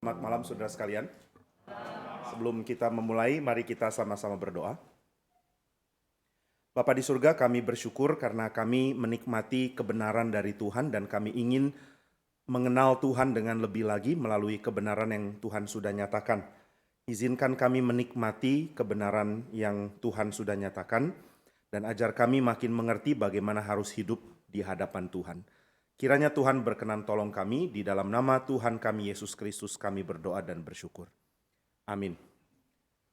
Selamat malam saudara sekalian. Sebelum kita memulai, mari kita sama-sama berdoa. Bapa di surga, kami bersyukur karena kami menikmati kebenaran dari Tuhan dan kami ingin mengenal Tuhan dengan lebih lagi melalui kebenaran yang Tuhan sudah nyatakan. Izinkan kami menikmati kebenaran yang Tuhan sudah nyatakan dan ajar kami makin mengerti bagaimana harus hidup di hadapan Tuhan. Kiranya Tuhan berkenan tolong kami, di dalam nama Tuhan kami Yesus Kristus kami berdoa dan bersyukur. Amin.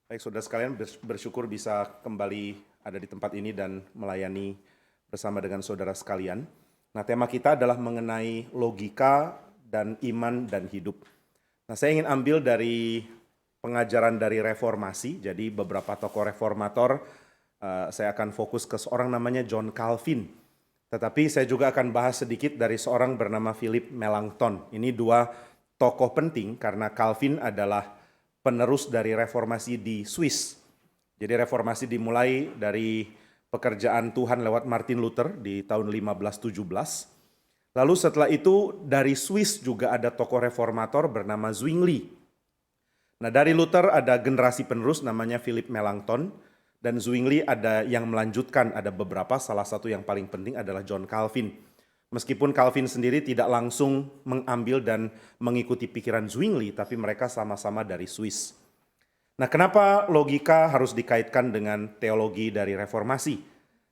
Baik saudara sekalian, bersyukur bisa kembali ada di tempat ini dan melayani bersama dengan saudara sekalian. Nah, tema kita adalah mengenai logika dan iman dan hidup. Nah, saya ingin ambil dari pengajaran dari reformasi, jadi beberapa tokoh reformator, saya akan fokus ke seorang namanya John Calvin. Tetapi saya juga akan bahas sedikit dari seorang bernama Philip Melanchthon. Ini dua tokoh penting karena Calvin adalah penerus dari reformasi di Swiss. Jadi reformasi dimulai dari pekerjaan Tuhan lewat Martin Luther di tahun 1517. Lalu setelah itu dari Swiss juga ada tokoh reformator bernama Zwingli. Nah, dari Luther ada generasi penerus namanya Philip Melanchthon. Dan Zwingli ada yang melanjutkan, ada beberapa, salah satu yang paling penting adalah John Calvin. Meskipun Calvin sendiri tidak langsung mengambil dan mengikuti pikiran Zwingli, tapi mereka sama-sama dari Swiss. Nah, kenapa logika harus dikaitkan dengan teologi dari reformasi?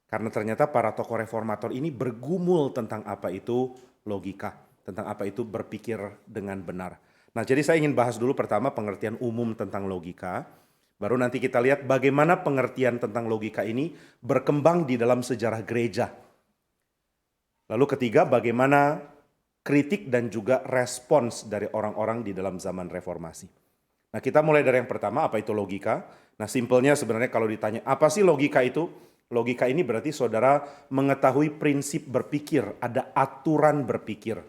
Karena ternyata para tokoh reformator ini bergumul tentang apa itu logika, tentang apa itu berpikir dengan benar. Nah, jadi saya ingin bahas dulu pertama pengertian umum tentang logika. Baru nanti kita lihat bagaimana pengertian tentang logika ini berkembang di dalam sejarah gereja. Lalu ketiga, bagaimana kritik dan juga respons dari orang-orang di dalam zaman reformasi. Nah, kita mulai dari yang pertama, apa itu logika? Nah, simpelnya sebenarnya kalau ditanya, apa sih logika itu? Logika ini berarti saudara mengetahui prinsip berpikir, ada aturan berpikir.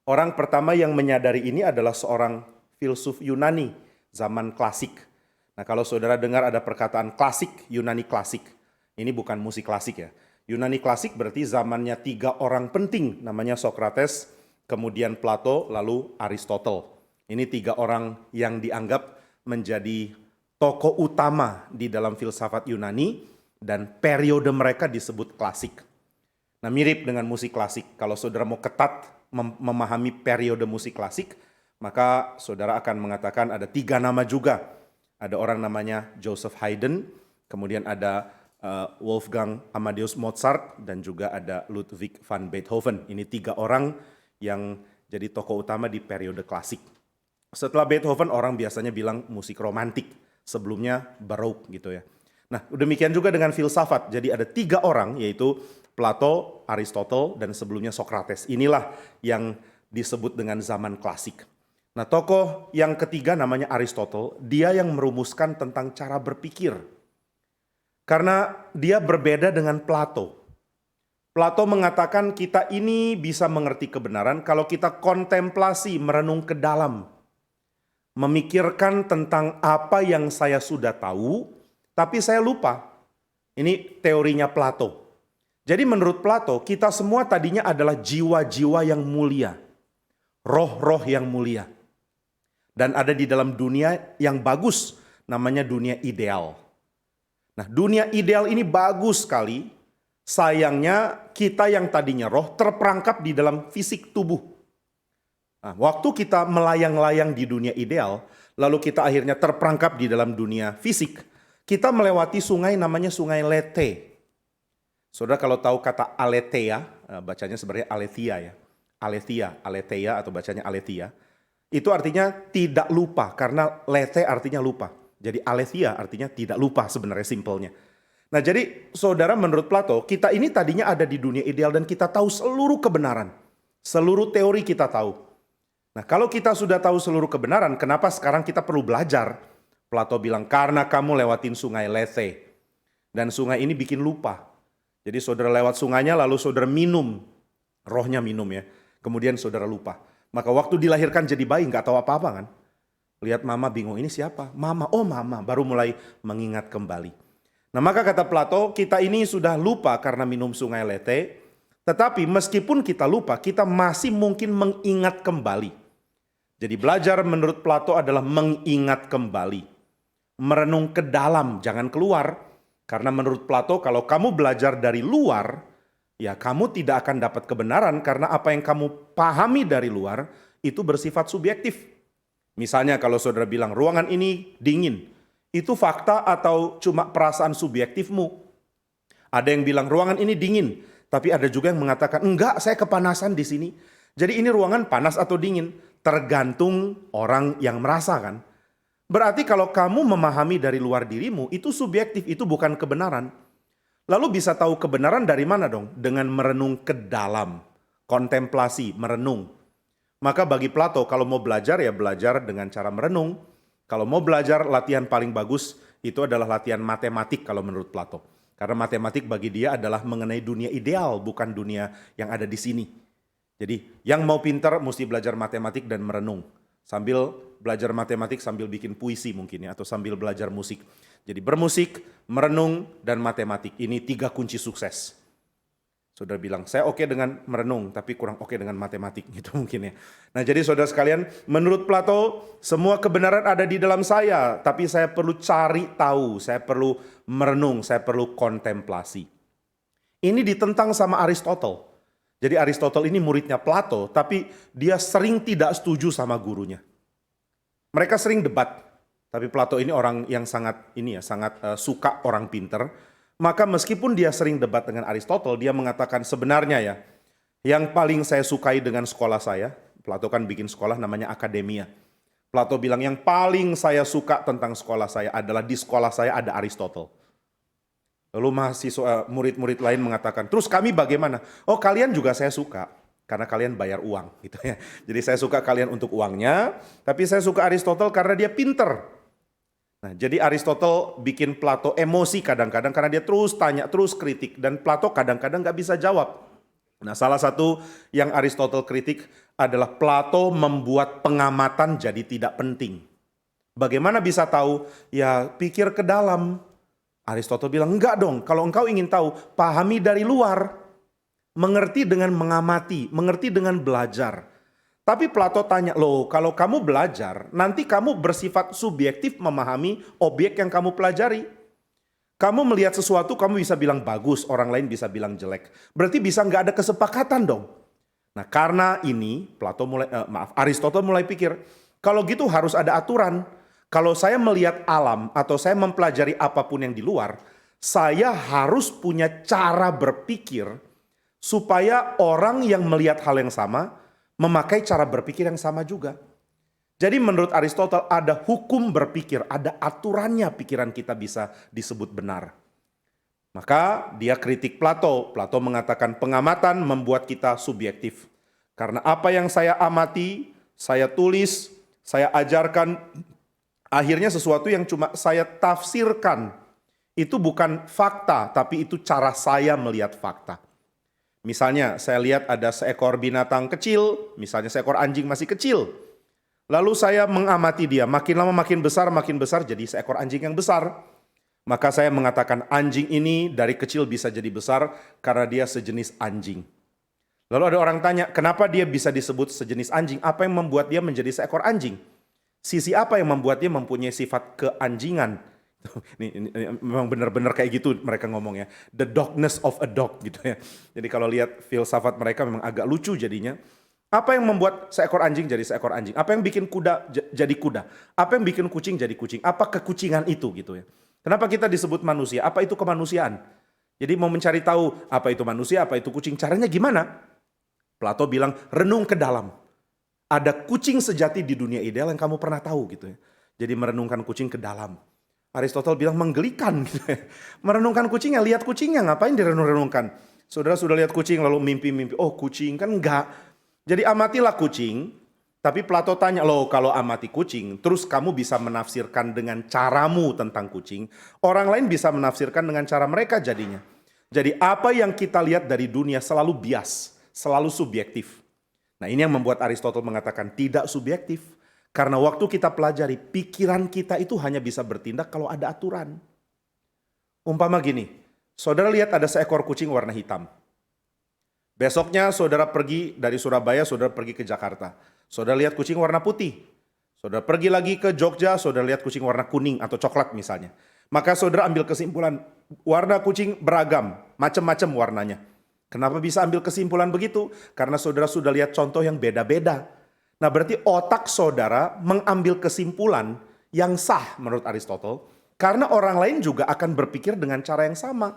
Orang pertama yang menyadari ini adalah seorang filsuf Yunani zaman klasik. Nah, kalau saudara dengar ada perkataan klasik, Yunani klasik. Ini bukan musik klasik ya. Yunani klasik berarti zamannya tiga orang penting, namanya Socrates, kemudian Plato, lalu Aristotle. Ini tiga orang yang dianggap menjadi tokoh utama di dalam filsafat Yunani dan periode mereka disebut klasik. Nah, mirip dengan musik klasik. Kalau saudara mau ketat memahami periode musik klasik, maka saudara akan mengatakan ada tiga nama juga. Ada orang namanya Joseph Haydn, kemudian ada Wolfgang Amadeus Mozart, dan juga ada Ludwig van Beethoven. Ini tiga orang yang jadi tokoh utama di periode klasik. Setelah Beethoven orang biasanya bilang musik romantik, sebelumnya Baroque gitu ya. Nah, demikian juga dengan filsafat. Jadi ada tiga orang yaitu Plato, Aristotle, dan sebelumnya Socrates. Inilah yang disebut dengan zaman klasik. Nah, tokoh yang ketiga namanya Aristotle, dia yang merumuskan tentang cara berpikir. Karena dia berbeda dengan Plato. Plato mengatakan kita ini bisa mengerti kebenaran kalau kita kontemplasi, merenung ke dalam. Memikirkan tentang apa yang saya sudah tahu, tapi saya lupa. Ini teorinya Plato. Jadi menurut Plato, kita semua tadinya adalah jiwa-jiwa yang mulia. Roh-roh yang mulia. Dan ada di dalam dunia yang bagus, namanya dunia ideal. Nah, dunia ideal ini bagus sekali. Sayangnya kita yang tadinya roh terperangkap di dalam fisik tubuh. Nah, waktu kita melayang-layang di dunia ideal, lalu kita akhirnya terperangkap di dalam dunia fisik, kita melewati sungai namanya sungai Lethe. Saudara kalau tahu kata Aletheia, bacanya sebenarnya Aletheia ya. Aletheia atau bacanya Aletheia. Itu artinya tidak lupa, karena lethe artinya lupa. Jadi aletheia artinya tidak lupa sebenarnya simpelnya. Nah, jadi saudara menurut Plato, kita ini tadinya ada di dunia ideal dan kita tahu seluruh kebenaran. Seluruh teori kita tahu. Nah, kalau kita sudah tahu seluruh kebenaran, kenapa sekarang kita perlu belajar? Plato bilang, karena kamu lewatin sungai Lethe. Dan sungai ini bikin lupa. Jadi saudara lewat sungainya lalu saudara minum. Rohnya minum ya. Kemudian saudara lupa. Maka waktu dilahirkan jadi bayi nggak tahu apa-apa kan. Lihat mama bingung, ini siapa? Mama, oh mama, baru mulai mengingat kembali. Nah, maka kata Plato, kita ini sudah lupa karena minum sungai Lethe. Tetapi meskipun kita lupa, kita masih mungkin mengingat kembali. Jadi belajar menurut Plato adalah mengingat kembali. Merenung ke dalam, jangan keluar. Karena menurut Plato kalau kamu belajar dari luar, ya kamu tidak akan dapat kebenaran karena apa yang kamu pahami dari luar itu bersifat subjektif. Misalnya kalau saudara bilang ruangan ini dingin, itu fakta atau cuma perasaan subjektifmu? Ada yang bilang ruangan ini dingin, tapi ada juga yang mengatakan enggak, saya kepanasan di sini. Jadi ini ruangan panas atau dingin, tergantung orang yang merasa kan. Berarti kalau kamu memahami dari luar dirimu, itu subjektif, itu bukan kebenaran. Lalu bisa tahu kebenaran dari mana dong? Dengan merenung ke dalam, kontemplasi, merenung. Maka bagi Plato kalau mau belajar ya belajar dengan cara merenung. Kalau mau belajar latihan paling bagus itu adalah latihan matematik kalau menurut Plato. Karena matematik bagi dia adalah mengenai dunia ideal, bukan dunia yang ada di sini. Jadi yang mau pintar mesti belajar matematik dan merenung. Sambil belajar matematik sambil bikin puisi mungkin ya, atau sambil belajar musik. Jadi bermusik, merenung, dan matematik. Ini 3 kunci sukses. Saudara bilang, saya oke dengan merenung, tapi kurang oke dengan matematik gitu mungkin ya. Nah jadi saudara sekalian, menurut Plato, semua kebenaran ada di dalam saya, tapi saya perlu cari tahu, saya perlu merenung, saya perlu kontemplasi. Ini ditentang sama Aristotle. Jadi Aristotle ini muridnya Plato, tapi dia sering tidak setuju sama gurunya. Mereka sering debat, tapi Plato ini orang yang sangat suka orang pinter. Maka meskipun dia sering debat dengan Aristotle, dia mengatakan sebenarnya ya, yang paling saya sukai dengan sekolah saya, Plato kan bikin sekolah namanya Akademia. Plato bilang yang paling saya suka tentang sekolah saya adalah di sekolah saya ada Aristotle. Lalu mahasiswa, murid-murid lain mengatakan, terus kami bagaimana? Oh kalian juga saya suka, karena kalian bayar uang gitu ya. Jadi saya suka kalian untuk uangnya, tapi saya suka Aristotle karena dia pinter. Nah, jadi Aristotle bikin Plato emosi kadang-kadang karena dia terus tanya, terus kritik. Dan Plato kadang-kadang nggak bisa jawab. Nah, salah satu yang Aristotle kritik adalah Plato membuat pengamatan jadi tidak penting. Bagaimana bisa tahu? Ya pikir ke dalam. Aristotle bilang, enggak dong, kalau engkau ingin tahu, pahami dari luar. Mengerti dengan mengamati, mengerti dengan belajar. Tapi Plato tanya, loh kalau kamu belajar, nanti kamu bersifat subjektif memahami objek yang kamu pelajari. Kamu melihat sesuatu, kamu bisa bilang bagus, orang lain bisa bilang jelek. Berarti bisa nggak ada kesepakatan dong. Nah karena ini, Aristotle mulai pikir, kalau gitu harus ada aturan. Kalau saya melihat alam atau saya mempelajari apapun yang di luar, saya harus punya cara berpikir supaya orang yang melihat hal yang sama, memakai cara berpikir yang sama juga. Jadi menurut Aristotle ada hukum berpikir, ada aturannya pikiran kita bisa disebut benar. Maka dia kritik Plato. Plato mengatakan pengamatan membuat kita subjektif. Karena apa yang saya amati, saya tulis, saya ajarkan, akhirnya sesuatu yang cuma saya tafsirkan. Itu bukan fakta, tapi itu cara saya melihat fakta. Misalnya saya lihat ada seekor binatang kecil, misalnya seekor anjing masih kecil. Lalu saya mengamati dia, makin lama makin besar jadi seekor anjing yang besar. Maka saya mengatakan anjing ini dari kecil bisa jadi besar karena dia sejenis anjing. Lalu ada orang tanya, kenapa dia bisa disebut sejenis anjing? Apa yang membuat dia menjadi seekor anjing? Sisi apa yang membuat dia mempunyai sifat keanjingan? Ini memang benar-benar kayak gitu mereka ngomong ya. The dogness of a dog gitu ya. Jadi kalau lihat filsafat mereka memang agak lucu jadinya. Apa yang membuat seekor anjing jadi seekor anjing? Apa yang bikin kuda jadi kuda? Apa yang bikin kucing jadi kucing? Apa kekucingan itu gitu ya. Kenapa kita disebut manusia? Apa itu kemanusiaan? Jadi mau mencari tahu apa itu manusia, apa itu kucing. Caranya gimana? Plato bilang renung ke dalam. Ada kucing sejati di dunia ideal yang kamu pernah tahu gitu ya. Jadi merenungkan kucing ke dalam. Aristotle bilang menggelikan gitu ya. Merenungkan kucingnya, lihat kucingnya, ngapain direnung-renungkan? Saudara sudah lihat kucing lalu mimpi-mimpi, oh kucing kan enggak. Jadi amatilah kucing, tapi Plato tanya, loh kalau amati kucing, terus kamu bisa menafsirkan dengan caramu tentang kucing, orang lain bisa menafsirkan dengan cara mereka jadinya. Jadi apa yang kita lihat dari dunia selalu bias, selalu subjektif. Nah ini yang membuat Aristotle mengatakan tidak subjektif. Karena waktu kita pelajari, pikiran kita itu hanya bisa bertindak kalau ada aturan. Umpama gini, saudara lihat ada seekor kucing warna hitam. Besoknya saudara pergi dari Surabaya, saudara pergi ke Jakarta. Saudara lihat kucing warna putih. Saudara pergi lagi ke Jogja, saudara lihat kucing warna kuning atau coklat misalnya. Maka saudara ambil kesimpulan, warna kucing beragam, macam-macam warnanya. Kenapa bisa ambil kesimpulan begitu? Karena saudara sudah lihat contoh yang beda-beda. Nah berarti otak saudara mengambil kesimpulan yang sah menurut Aristotle. Karena orang lain juga akan berpikir dengan cara yang sama.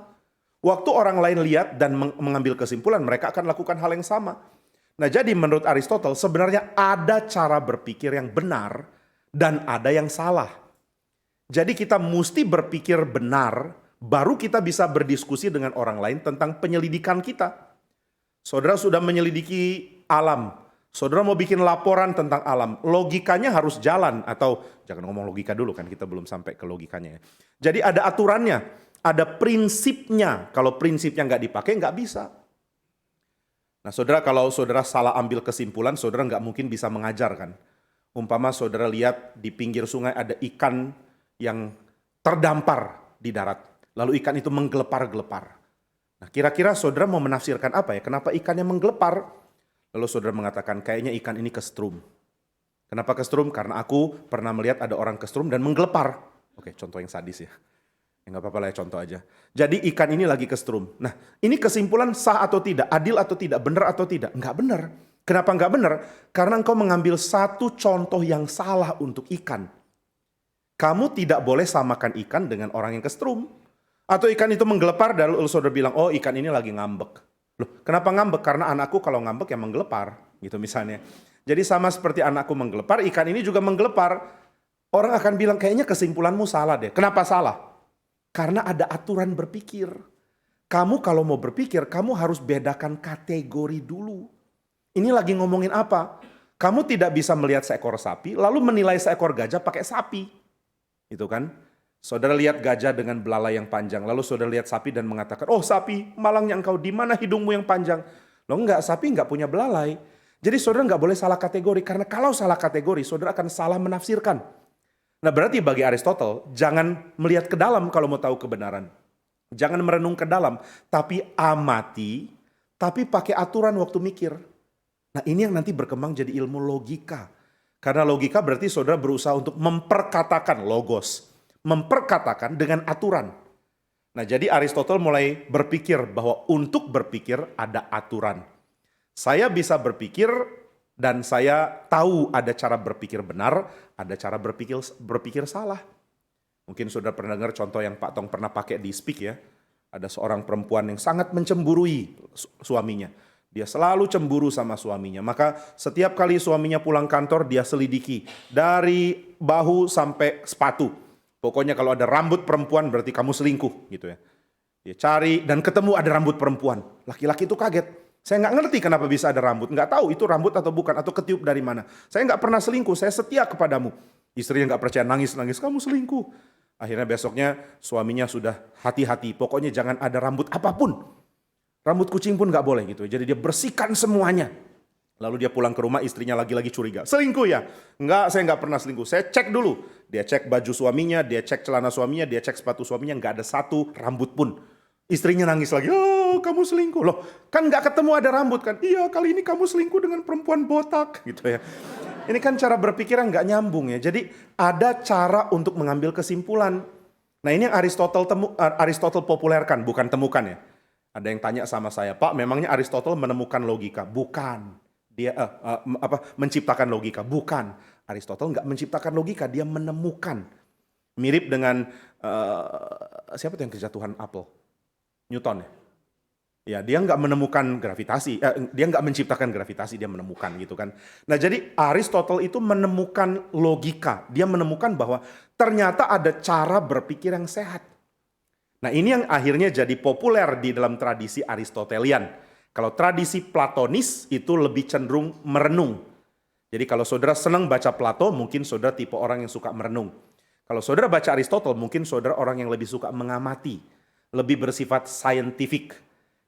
Waktu orang lain lihat dan mengambil kesimpulan, mereka akan lakukan hal yang sama. Nah jadi menurut Aristotle sebenarnya ada cara berpikir yang benar dan ada yang salah. Jadi kita mesti berpikir benar, baru kita bisa berdiskusi dengan orang lain tentang penyelidikan kita. Saudara sudah menyelidiki alam, saudara mau bikin laporan tentang alam, logikanya harus jalan, atau jangan ngomong logika dulu kan, kita belum sampai ke logikanya ya. Jadi ada aturannya, ada prinsipnya, kalau prinsipnya nggak dipakai nggak bisa. Nah saudara, kalau saudara salah ambil kesimpulan, saudara nggak mungkin bisa mengajar kan. Umpama saudara lihat di pinggir sungai ada ikan yang terdampar di darat. Lalu ikan itu menggelepar-gelepar. Nah kira-kira saudara mau menafsirkan apa ya? Kenapa ikannya menggelepar? Lalu saudara mengatakan kayaknya ikan ini kesetrum. Kenapa kesetrum? Karena aku pernah melihat ada orang kesetrum dan menggelepar. Oke, contoh yang sadis ya. Nggak apa-apa lah ya, contoh aja. Jadi ikan ini lagi kesetrum. Nah ini kesimpulan sah atau tidak, adil atau tidak, benar atau tidak? Nggak benar. Kenapa nggak benar? Karena engkau mengambil satu contoh yang salah untuk ikan. Kamu tidak boleh samakan ikan dengan orang yang kesetrum. Atau ikan itu menggelepar dan lalu saudara bilang, oh ikan ini lagi ngambek. Loh, kenapa ngambek? Karena anakku kalau ngambek ya menggelepar. Gitu misalnya. Jadi sama seperti anakku menggelepar, ikan ini juga menggelepar. Orang akan bilang, kayaknya kesimpulanmu salah deh. Kenapa salah? Karena ada aturan berpikir. Kamu kalau mau berpikir, kamu harus bedakan kategori dulu. Ini lagi ngomongin apa? Kamu tidak bisa melihat seekor sapi, lalu menilai seekor gajah pakai sapi. Itu kan? Saudara lihat gajah dengan belalai yang panjang, lalu saudara lihat sapi dan mengatakan, oh sapi, malangnya engkau, di mana hidungmu yang panjang? Loh enggak, sapi enggak punya belalai. Jadi saudara enggak boleh salah kategori, karena kalau salah kategori, saudara akan salah menafsirkan. Nah berarti bagi Aristotle, jangan melihat ke dalam kalau mau tahu kebenaran. Jangan merenung ke dalam, tapi amati, tapi pakai aturan waktu mikir. Nah ini yang nanti berkembang jadi ilmu logika. Karena logika berarti saudara berusaha untuk memperkatakan logos. Memperkatakan dengan aturan. Nah jadi Aristotle mulai berpikir bahwa untuk berpikir ada aturan. Saya bisa berpikir dan saya tahu ada cara berpikir benar, ada cara berpikir salah. Mungkin saudara pernah dengar contoh yang Pak Tong pernah pakai di Speak ya. Ada seorang perempuan yang sangat mencemburui suaminya. Dia selalu cemburu sama suaminya. Maka setiap kali suaminya pulang kantor dia selidiki. Dari bahu sampai sepatu. Pokoknya kalau ada rambut perempuan berarti kamu selingkuh gitu ya. Dia cari dan ketemu ada rambut perempuan. Laki-laki itu kaget. Saya nggak ngerti kenapa bisa ada rambut. Nggak tahu itu rambut atau bukan. Atau ketiup dari mana. Saya nggak pernah selingkuh. Saya setia kepadamu. Istrinya nggak percaya, nangis-nangis. Kamu selingkuh. Akhirnya besoknya suaminya sudah hati-hati. Pokoknya jangan ada rambut apapun. Rambut kucing pun nggak boleh gitu. Jadi dia bersihkan semuanya. Lalu dia pulang ke rumah, istrinya lagi-lagi curiga. Selingkuh ya? Enggak, saya nggak pernah selingkuh. Saya cek dulu. Dia cek baju suaminya, dia cek celana suaminya, dia cek sepatu suaminya. Nggak ada satu rambut pun. Istrinya nangis lagi. Oh, kamu selingkuh. Loh, kan nggak ketemu ada rambut kan? Iya, kali ini kamu selingkuh dengan perempuan botak. Gitu ya. Ini kan cara berpikir yang nggak nyambung ya. Jadi ada cara untuk mengambil kesimpulan. Nah ini yang Aristotle populerkan, bukan temukan ya. Ada yang tanya sama saya, Pak, memangnya Aristotle menemukan logika? Bukan. Dia menciptakan logika? Bukan. Aristotle nggak menciptakan logika, dia menemukan. Mirip dengan siapa tuh yang kejatuhan apel? Newton ya. Ya, dia nggak menemukan gravitasi, dia nggak menciptakan gravitasi, dia menemukan gitu kan. Nah jadi Aristotle itu menemukan logika, dia menemukan bahwa ternyata ada cara berpikir yang sehat. Nah ini yang akhirnya jadi populer di dalam tradisi Aristotelian. Kalau tradisi Platonis itu lebih cenderung merenung. Jadi kalau saudara senang baca Plato, mungkin saudara tipe orang yang suka merenung. Kalau saudara baca Aristotle, mungkin saudara orang yang lebih suka mengamati, lebih bersifat scientific.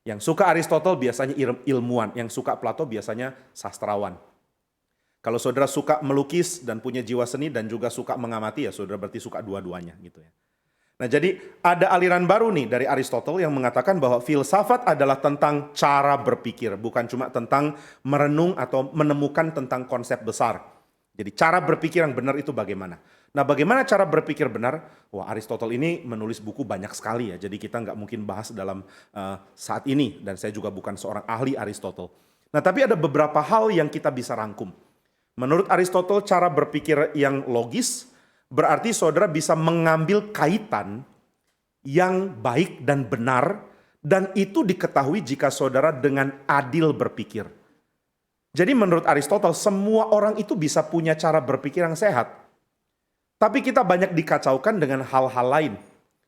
Yang suka Aristotle biasanya ilmuwan, yang suka Plato biasanya sastrawan. Kalau saudara suka melukis dan punya jiwa seni dan juga suka mengamati, ya saudara berarti suka dua-duanya gitu ya. Nah, jadi ada aliran baru nih dari Aristotle yang mengatakan bahwa filsafat adalah tentang cara berpikir, bukan cuma tentang merenung atau menemukan tentang konsep besar. Jadi cara berpikir yang benar itu bagaimana? Nah, bagaimana cara berpikir benar? Wah, Aristotle ini menulis buku banyak sekali ya, jadi kita nggak mungkin bahas dalam saat ini, dan saya juga bukan seorang ahli Aristotle. Nah, tapi ada beberapa hal yang kita bisa rangkum. Menurut Aristotle, cara berpikir yang logis berarti saudara bisa mengambil kaitan yang baik dan benar, dan itu diketahui jika saudara dengan adil berpikir. Jadi menurut Aristotle, semua orang itu bisa punya cara berpikir yang sehat. Tapi kita banyak dikacaukan dengan hal-hal lain.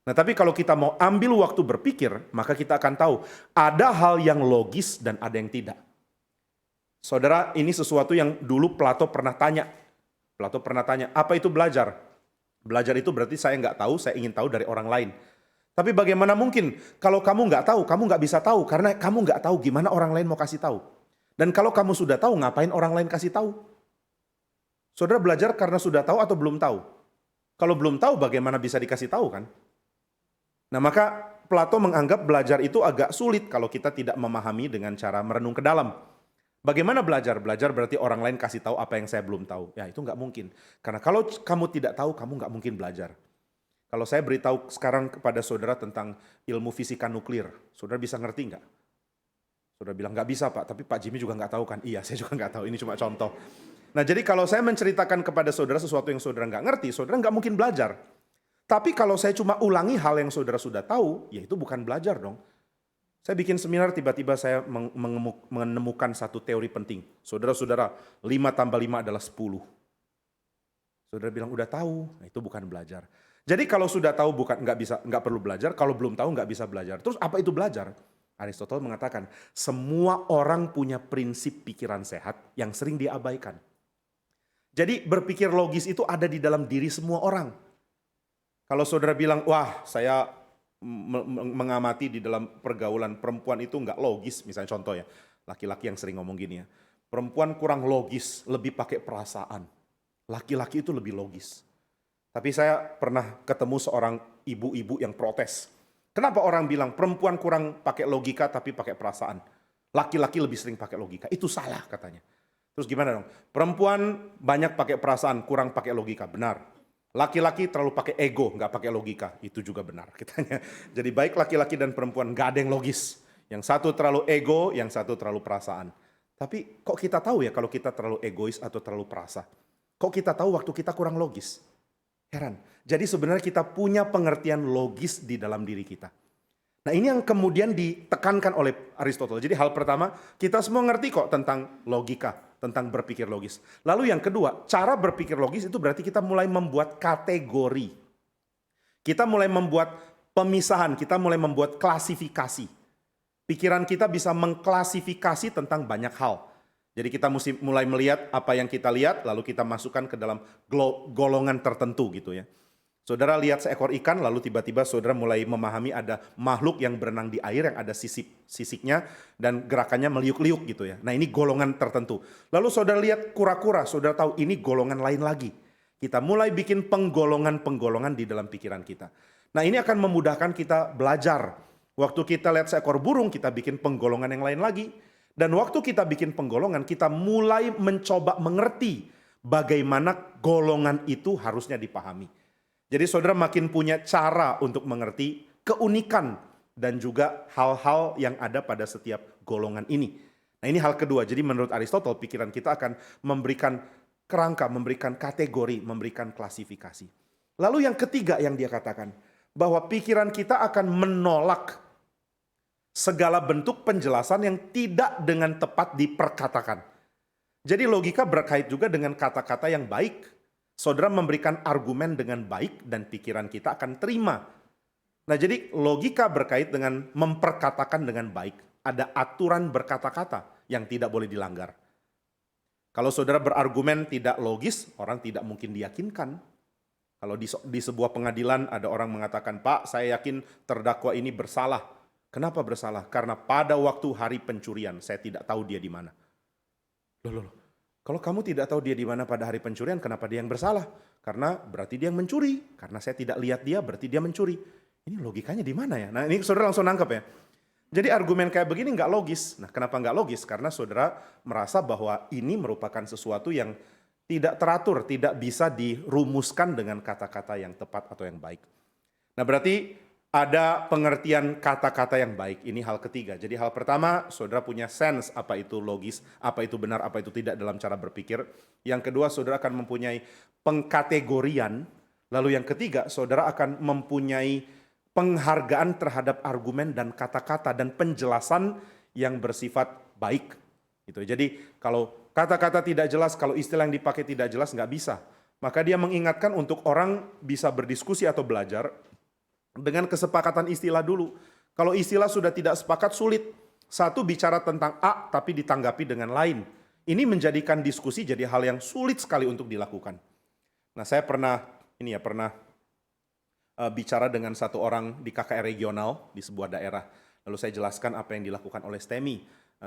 Nah, tapi kalau kita mau ambil waktu berpikir, maka kita akan tahu ada hal yang logis dan ada yang tidak. Saudara, ini sesuatu yang dulu Plato pernah tanya. Plato pernah tanya, apa itu belajar? Belajar itu berarti saya nggak tahu, saya ingin tahu dari orang lain. Tapi bagaimana mungkin kalau kamu nggak tahu, kamu nggak bisa tahu karena kamu nggak tahu gimana orang lain mau kasih tahu. Dan kalau kamu sudah tahu, ngapain orang lain kasih tahu? Saudara belajar karena sudah tahu atau belum tahu? Kalau belum tahu, bagaimana bisa dikasih tahu kan? Nah, maka Plato menganggap belajar itu agak sulit kalau kita tidak memahami dengan cara merenung ke dalam. Bagaimana belajar? Belajar berarti orang lain kasih tahu apa yang saya belum tahu. Ya, itu nggak mungkin. Karena kalau kamu tidak tahu, kamu nggak mungkin belajar. Kalau saya beritahu sekarang kepada saudara tentang ilmu fisika nuklir, saudara bisa ngerti nggak? Saudara bilang, nggak bisa Pak, tapi Pak Jimmy juga nggak tahu kan? Iya, saya juga nggak tahu, ini cuma contoh. Nah, jadi kalau saya menceritakan kepada saudara sesuatu yang saudara nggak ngerti, saudara nggak mungkin belajar. Tapi kalau saya cuma ulangi hal yang saudara sudah tahu, ya itu bukan belajar dong. Saya bikin seminar, tiba-tiba saya menemukan satu teori penting. Saudara-saudara, 5 tambah 5 adalah 10. Saudara bilang, udah tahu, nah, itu bukan belajar. Jadi kalau sudah tahu nggak perlu belajar, kalau belum tahu nggak bisa belajar. Terus apa itu belajar? Aristotle mengatakan, semua orang punya prinsip pikiran sehat yang sering diabaikan. Jadi berpikir logis itu ada di dalam diri semua orang. Kalau saudara bilang, wah saya mengamati di dalam pergaulan perempuan itu nggak logis, misalnya contoh ya, laki-laki yang sering ngomong gini ya, perempuan kurang logis, lebih pakai perasaan, laki-laki itu lebih logis. Tapi saya pernah ketemu seorang ibu-ibu yang protes, kenapa orang bilang perempuan kurang pakai logika tapi pakai perasaan, laki-laki lebih sering pakai logika, itu salah katanya. Terus gimana dong? Perempuan banyak pakai perasaan, kurang pakai logika, benar. Laki-laki terlalu pakai ego, nggak pakai logika, itu juga benar katanya. Jadi baik laki-laki dan perempuan nggak ada yang logis. Yang satu terlalu ego, yang satu terlalu perasaan. Tapi kok kita tahu ya kalau kita terlalu egois atau terlalu perasa? Kok kita tahu waktu kita kurang logis? Heran. Jadi sebenarnya kita punya pengertian logis di dalam diri kita. Nah, ini yang kemudian ditekankan oleh Aristotle. Jadi hal pertama, kita semua ngerti kok tentang logika, tentang berpikir logis. Lalu yang kedua, cara berpikir logis itu berarti kita mulai membuat kategori. Kita mulai membuat pemisahan, kita mulai membuat klasifikasi. Pikiran kita bisa mengklasifikasi tentang banyak hal. Jadi kita mesti mulai melihat apa yang kita lihat, lalu kita masukkan ke dalam golongan tertentu gitu ya. Saudara lihat seekor ikan, lalu tiba-tiba saudara mulai memahami ada makhluk yang berenang di air, yang ada sisiknya, dan gerakannya meliuk-liuk gitu ya. Nah, ini golongan tertentu. Lalu saudara lihat kura-kura, saudara tahu ini golongan lain lagi. Kita mulai bikin penggolongan-penggolongan di dalam pikiran kita. Nah, ini akan memudahkan kita belajar. Waktu kita lihat seekor burung, kita bikin penggolongan yang lain lagi. Dan waktu kita bikin penggolongan, kita mulai mencoba mengerti bagaimana golongan itu harusnya dipahami. Jadi saudara makin punya cara untuk mengerti keunikan dan juga hal-hal yang ada pada setiap golongan ini. Nah, ini hal kedua. Jadi menurut Aristotle, pikiran kita akan memberikan kerangka, memberikan kategori, memberikan klasifikasi. Lalu yang ketiga yang dia katakan, bahwa pikiran kita akan menolak segala bentuk penjelasan yang tidak dengan tepat diperkatakan. Jadi logika berkait juga dengan kata-kata yang baik. Saudara memberikan argumen dengan baik dan pikiran kita akan terima. Nah, jadi logika berkait dengan memperkatakan dengan baik. Ada aturan berkata-kata yang tidak boleh dilanggar. Kalau saudara berargumen tidak logis, orang tidak mungkin diyakinkan. Kalau di sebuah pengadilan ada orang mengatakan, Pak, saya yakin terdakwa ini bersalah. Kenapa bersalah? Karena pada waktu hari pencurian saya tidak tahu dia di mana. Loh. Kalau kamu tidak tahu dia di mana pada hari pencurian, kenapa dia yang bersalah? karena berarti dia yang mencuri. Karena saya tidak lihat dia, berarti dia mencuri. Ini logikanya di mana ya? Nah ini saudara langsung nangkep ya. Jadi argumen kayak begini nggak logis. Nah kenapa nggak logis? Karena saudara merasa bahwa ini merupakan sesuatu yang tidak teratur, tidak bisa dirumuskan dengan kata-kata yang tepat atau yang baik. Nah berarti ada pengertian kata-kata yang baik. Ini hal ketiga. Jadi hal pertama, saudara punya sense apa itu logis, apa itu benar, apa itu tidak dalam cara berpikir. Yang kedua, saudara akan mempunyai pengkategorian. Lalu yang ketiga, saudara akan mempunyai penghargaan terhadap argumen dan kata-kata dan penjelasan yang bersifat baik. Gitu. Jadi kalau kata-kata tidak jelas, kalau istilah yang dipakai tidak jelas, nggak bisa. Maka dia mengingatkan untuk orang bisa berdiskusi atau belajar dengan kesepakatan istilah dulu. Kalau istilah sudah tidak sepakat, sulit. Satu bicara tentang A tapi ditanggapi dengan lain. Ini menjadikan diskusi jadi hal yang sulit sekali untuk dilakukan. Nah saya pernah bicara dengan satu orang di KKR regional di sebuah daerah. Lalu saya jelaskan apa yang dilakukan oleh STEMI,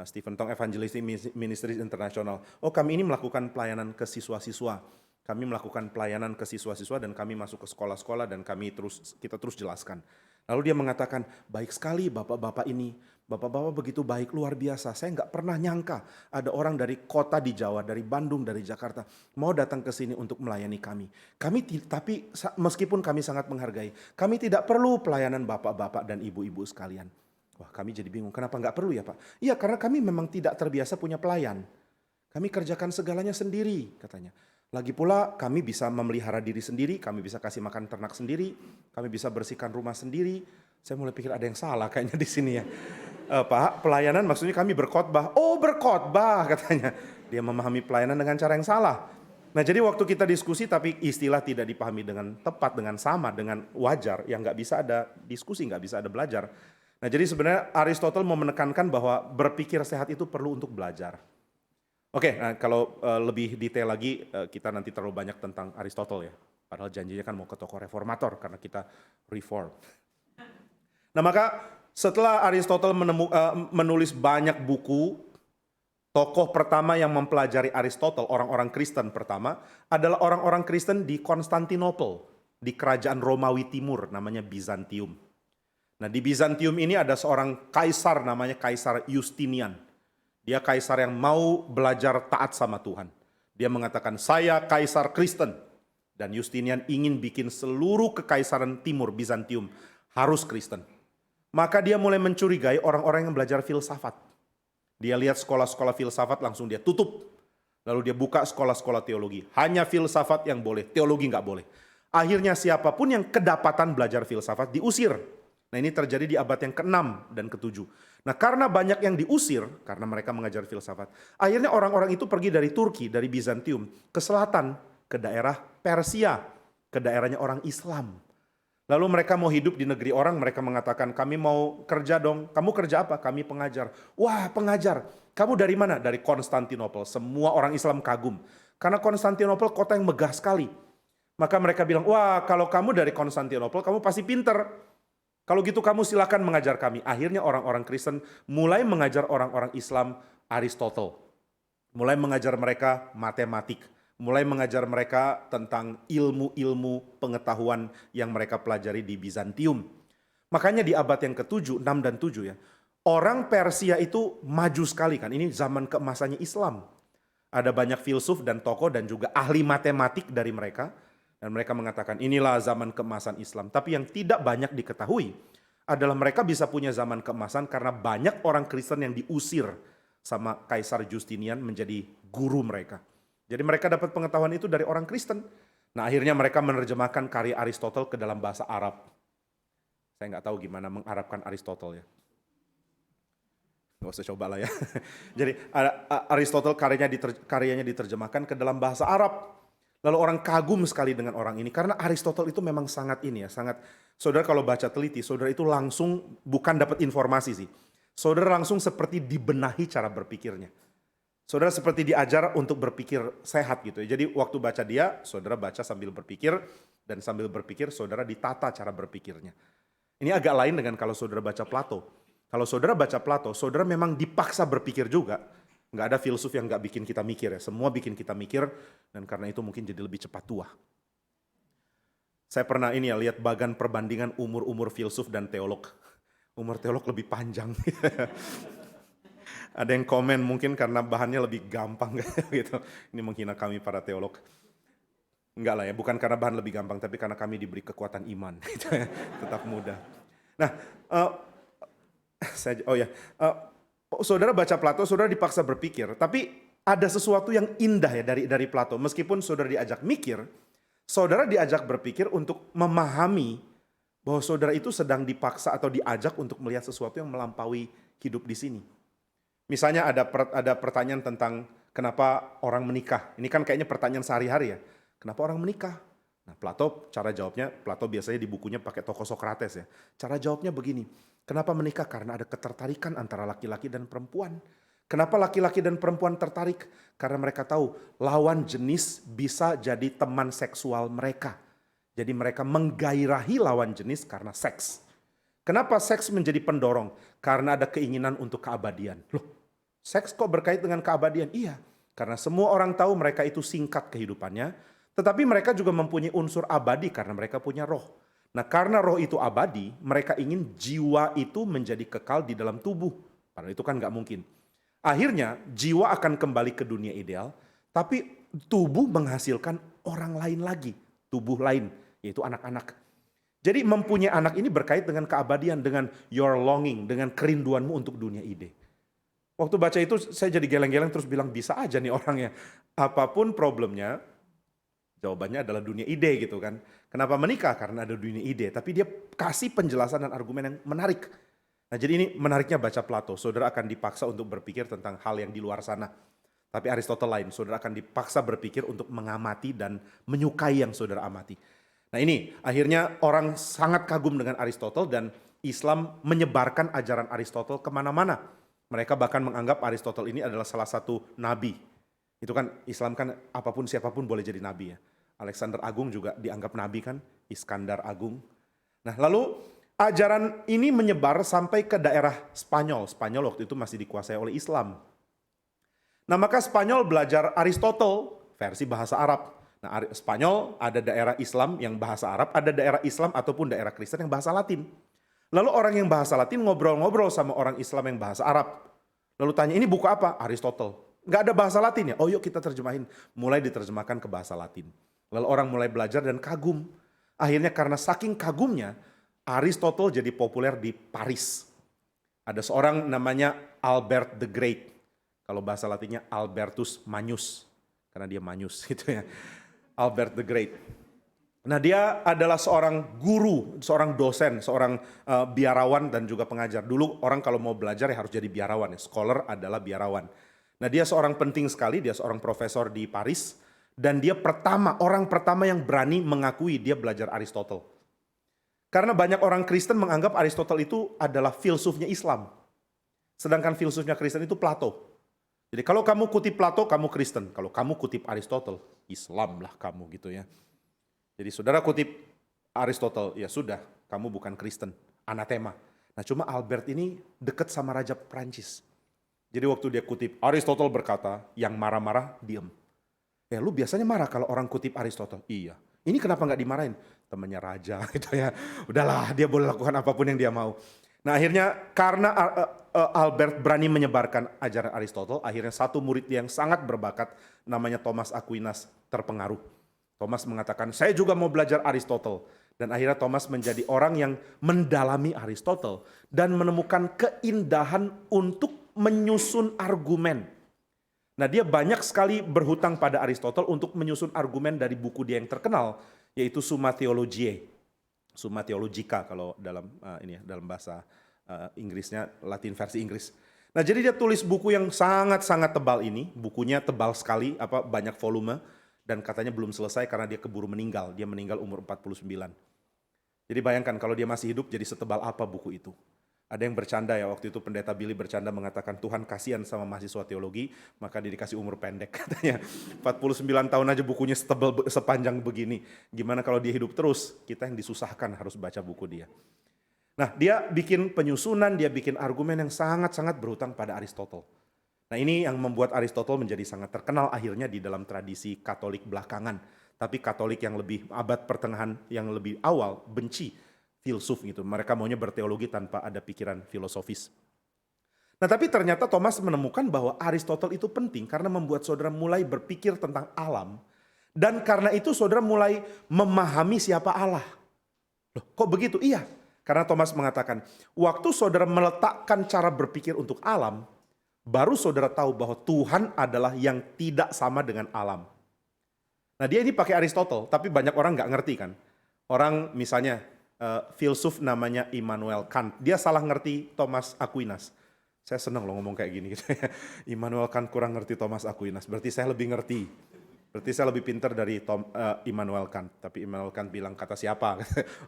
Stephen Tong Evangelistic Ministries International. Oh kami ini melakukan pelayanan ke siswa-siswa. Kami melakukan pelayanan ke siswa-siswa dan kami masuk ke sekolah-sekolah dan kita terus jelaskan. Lalu dia mengatakan, baik sekali bapak-bapak ini. Bapak-bapak begitu baik, luar biasa. Saya nggak pernah nyangka ada orang dari kota di Jawa, dari Bandung, dari Jakarta mau datang ke sini untuk melayani kami. Tapi meskipun kami sangat menghargai, kami tidak perlu pelayanan bapak-bapak dan ibu-ibu sekalian. Wah kami jadi bingung, kenapa nggak perlu ya Pak? Iya karena kami memang tidak terbiasa punya pelayan. Kami kerjakan segalanya sendiri katanya. Lagi pula kami bisa memelihara diri sendiri, kami bisa kasih makan ternak sendiri, kami bisa bersihkan rumah sendiri. Saya mulai pikir ada yang salah kayaknya di sini ya. Pak, pelayanan maksudnya kami berkhotbah. Oh berkhotbah katanya. Dia memahami pelayanan dengan cara yang salah. Nah jadi waktu kita diskusi tapi istilah tidak dipahami dengan tepat, dengan sama, dengan wajar. Yang nggak bisa ada diskusi, nggak bisa ada belajar. Nah jadi sebenarnya Aristotle mau menekankan bahwa berpikir sehat itu perlu untuk belajar. Oke, nah kalau lebih detail lagi kita nanti terlalu banyak tentang Aristotle ya. Padahal janjinya kan mau ke tokoh reformator karena kita reform. Nah maka setelah Aristotle menulis banyak buku, tokoh pertama yang mempelajari Aristotle, orang-orang Kristen pertama, adalah orang-orang Kristen di Konstantinopel, di kerajaan Romawi Timur, namanya Bizantium. Nah di Bizantium ini ada seorang kaisar namanya Kaisar Justinian. Dia kaisar yang mau belajar taat sama Tuhan. Dia mengatakan, saya kaisar Kristen. Dan Justinian ingin bikin seluruh kekaisaran timur Bizantium harus Kristen. Maka dia mulai mencurigai orang-orang yang belajar filsafat. Dia lihat sekolah-sekolah filsafat langsung dia tutup. Lalu dia buka sekolah-sekolah teologi. Hanya filsafat yang boleh, teologi nggak boleh. Akhirnya siapapun yang kedapatan belajar filsafat diusir. Nah ini terjadi di abad yang ke-6 dan ke-7. Nah karena banyak yang diusir, karena mereka mengajar filsafat. Akhirnya orang-orang itu pergi dari Turki, dari Bizantium, ke selatan, ke daerah Persia, ke daerahnya orang Islam. Lalu mereka mau hidup di negeri orang, mereka mengatakan, kami mau kerja dong. Kamu kerja apa? Kami pengajar. Wah pengajar, kamu dari mana? Dari Konstantinopel. Semua orang Islam kagum. Karena Konstantinopel kota yang megah sekali. Maka mereka bilang, wah kalau kamu dari Konstantinopel, kamu pasti pinter. Kalau gitu kamu silakan mengajar kami. Akhirnya orang-orang Kristen mulai mengajar orang-orang Islam Aristotle. Mulai mengajar mereka matematik. Mulai mengajar mereka tentang ilmu-ilmu pengetahuan yang mereka pelajari di Bizantium. Makanya di abad yang ke-7, 6 dan 7 ya. Orang Persia itu maju sekali kan. Ini zaman keemasannya Islam. Ada banyak filsuf dan tokoh dan juga ahli matematik dari mereka. Dan mereka mengatakan inilah zaman keemasan Islam. Tapi yang tidak banyak diketahui adalah mereka bisa punya zaman keemasan karena banyak orang Kristen yang diusir sama Kaisar Justinian menjadi guru mereka. Jadi mereka dapat pengetahuan itu dari orang Kristen. Nah akhirnya mereka menerjemahkan karya Aristotle ke dalam bahasa Arab. Saya nggak tahu gimana mengarabkan Aristotle ya. Nggak usah coba lah ya. Jadi Aristotle karyanya diterjemahkan ke dalam bahasa Arab. Lalu orang kagum sekali dengan orang ini karena Aristotle itu memang sangat sangat. Saudara kalau baca teliti, saudara itu langsung bukan dapat informasi sih. Saudara langsung seperti dibenahi cara berpikirnya. Saudara seperti diajar untuk berpikir sehat gitu ya. Jadi waktu baca dia, saudara baca sambil berpikir dan sambil berpikir saudara ditata cara berpikirnya. Ini agak lain dengan kalau saudara baca Plato. Kalau saudara baca Plato, saudara memang dipaksa berpikir juga. Nggak ada filsuf yang nggak bikin kita mikir ya. Semua bikin kita mikir dan karena itu mungkin jadi lebih cepat tua. Saya pernah ini ya lihat bagan perbandingan umur-umur filsuf dan teolog. Umur teolog lebih panjang. Ada yang komen mungkin karena bahannya lebih gampang gitu. Ini menghina kami para teolog. Enggak lah ya, bukan karena bahan lebih gampang, tapi karena kami diberi kekuatan iman, gitu ya, tetap muda. Nah, eh, saudara baca Plato, saudara dipaksa berpikir, tapi ada sesuatu yang indah ya dari Plato. Meskipun saudara diajak mikir, saudara diajak berpikir untuk memahami bahwa saudara itu sedang dipaksa atau diajak untuk melihat sesuatu yang melampaui hidup di sini. Misalnya ada pertanyaan tentang kenapa orang menikah. Ini kan kayaknya pertanyaan sehari-hari ya. Kenapa orang menikah? Nah, cara jawabnya, Plato biasanya di bukunya pakai tokoh Sokrates ya. Cara jawabnya begini, kenapa menikah? Karena ada ketertarikan antara laki-laki dan perempuan. Kenapa laki-laki dan perempuan tertarik? Karena mereka tahu lawan jenis bisa jadi teman seksual mereka. Jadi mereka menggairahi lawan jenis karena seks. Kenapa seks menjadi pendorong? Karena ada keinginan untuk keabadian. Loh, seks kok berkait dengan keabadian? Iya, karena semua orang tahu mereka itu singkat kehidupannya. Tetapi mereka juga mempunyai unsur abadi karena mereka punya roh. Nah, karena roh itu abadi, mereka ingin jiwa itu menjadi kekal di dalam tubuh. Padahal itu kan nggak mungkin. Akhirnya jiwa akan kembali ke dunia ideal, tapi tubuh menghasilkan orang lain lagi, tubuh lain, yaitu anak-anak. Jadi mempunyai anak ini berkait dengan keabadian, dengan your longing, dengan kerinduanmu untuk dunia ide. Waktu baca itu saya jadi geleng-geleng terus bilang bisa aja nih orangnya. Apapun problemnya, jawabannya adalah dunia ide gitu kan. Kenapa menikah? Karena ada dunia ide. Tapi dia kasih penjelasan dan argumen yang menarik. Nah, jadi ini menariknya baca Plato. Saudara akan dipaksa untuk berpikir tentang hal yang di luar sana. Tapi Aristotle lain, saudara akan dipaksa berpikir untuk mengamati dan menyukai yang saudara amati. Nah ini akhirnya orang sangat kagum dengan Aristotle dan Islam menyebarkan ajaran Aristotle kemana-mana. Mereka bahkan menganggap Aristotle ini adalah salah satu nabi. Itu kan Islam kan apapun siapapun boleh jadi nabi ya. Alexander Agung juga dianggap nabi kan, Iskandar Agung. Nah lalu ajaran ini menyebar sampai ke daerah Spanyol. Spanyol waktu itu masih dikuasai oleh Islam. Nah maka Spanyol belajar Aristotle versi bahasa Arab. Nah Spanyol ada daerah Islam yang bahasa Arab, ada daerah Islam ataupun daerah Kristen yang bahasa Latin. Lalu orang yang bahasa Latin ngobrol-ngobrol sama orang Islam yang bahasa Arab. Lalu tanya, ini buku apa? Aristotle. Nggak ada bahasa Latin ya? Oh yuk kita terjemahin. Mulai diterjemahkan ke bahasa Latin. Lalu orang mulai belajar dan kagum. Akhirnya karena saking kagumnya, Aristotle jadi populer di Paris. Ada seorang namanya Albert the Great. Kalau bahasa Latinnya Albertus Magnus. Karena dia Magnus gitu ya. Albert the Great. Nah dia adalah seorang guru, seorang dosen, seorang biarawan dan juga pengajar. Dulu orang kalau mau belajar ya harus jadi biarawan ya. Scholar adalah biarawan. Nah dia seorang penting sekali, dia seorang profesor di Paris. Dan dia orang pertama yang berani mengakui dia belajar Aristotle. Karena banyak orang Kristen menganggap Aristotle itu adalah filsufnya Islam. Sedangkan filsufnya Kristen itu Plato. Jadi kalau kamu kutip Plato, kamu Kristen. Kalau kamu kutip Aristotle, Islam lah kamu gitu ya. Jadi saudara kutip Aristotle, ya sudah, kamu bukan Kristen, anatema. Nah cuma Albert ini dekat sama Raja Prancis. Jadi waktu dia kutip Aristotle berkata, yang marah-marah diem. Ya lu biasanya marah kalau orang kutip Aristotle. Iya. Ini kenapa nggak dimarahin? Temannya raja gitu ya. Udahlah dia boleh lakukan apapun yang dia mau. Nah akhirnya karena Albert berani menyebarkan ajaran Aristotle, akhirnya satu murid yang sangat berbakat namanya Thomas Aquinas terpengaruh. Thomas mengatakan, saya juga mau belajar Aristotle. Dan akhirnya Thomas menjadi orang yang mendalami Aristotle dan menemukan keindahan untuk menyusun argumen. Nah dia banyak sekali berhutang pada Aristotle untuk menyusun argumen dari buku dia yang terkenal, yaitu Summa Theologiae. Summa Theologica kalau dalam dalam bahasa Inggrisnya, Latin versi Inggris. Nah jadi dia tulis buku yang sangat-sangat tebal ini, bukunya tebal sekali, banyak volume, dan katanya belum selesai karena dia keburu meninggal. Dia meninggal umur 49. Jadi bayangkan kalau dia masih hidup jadi setebal apa buku itu. Ada yang bercanda ya, waktu itu pendeta Billy bercanda mengatakan Tuhan kasihan sama mahasiswa teologi, maka dia dikasih umur pendek katanya. 49 tahun aja bukunya sepanjang begini. Gimana kalau dia hidup terus? Kita yang disusahkan harus baca buku dia. Nah dia bikin penyusunan, dia bikin argumen yang sangat-sangat berhutang pada Aristotle. Nah ini yang membuat Aristotle menjadi sangat terkenal akhirnya di dalam tradisi Katolik belakangan. Tapi Katolik yang lebih abad pertengahan yang lebih awal benci filsuf gitu. Mereka maunya berteologi tanpa ada pikiran filosofis. Nah tapi ternyata Thomas menemukan bahwa Aristotle itu penting karena membuat saudara mulai berpikir tentang alam. Dan karena itu saudara mulai memahami siapa Allah. Loh, kok begitu? Iya, karena Thomas mengatakan, waktu saudara meletakkan cara berpikir untuk alam, baru saudara tahu bahwa Tuhan adalah yang tidak sama dengan alam. Nah dia ini pakai Aristotle, tapi banyak orang nggak ngerti kan. Orang misalnya filsuf namanya Immanuel Kant, dia salah ngerti Thomas Aquinas. Saya senang loh ngomong kayak gini. Immanuel Kant kurang ngerti Thomas Aquinas, berarti saya lebih ngerti. Berarti saya lebih pintar dari Immanuel Kant. Tapi Immanuel Kant bilang, kata siapa?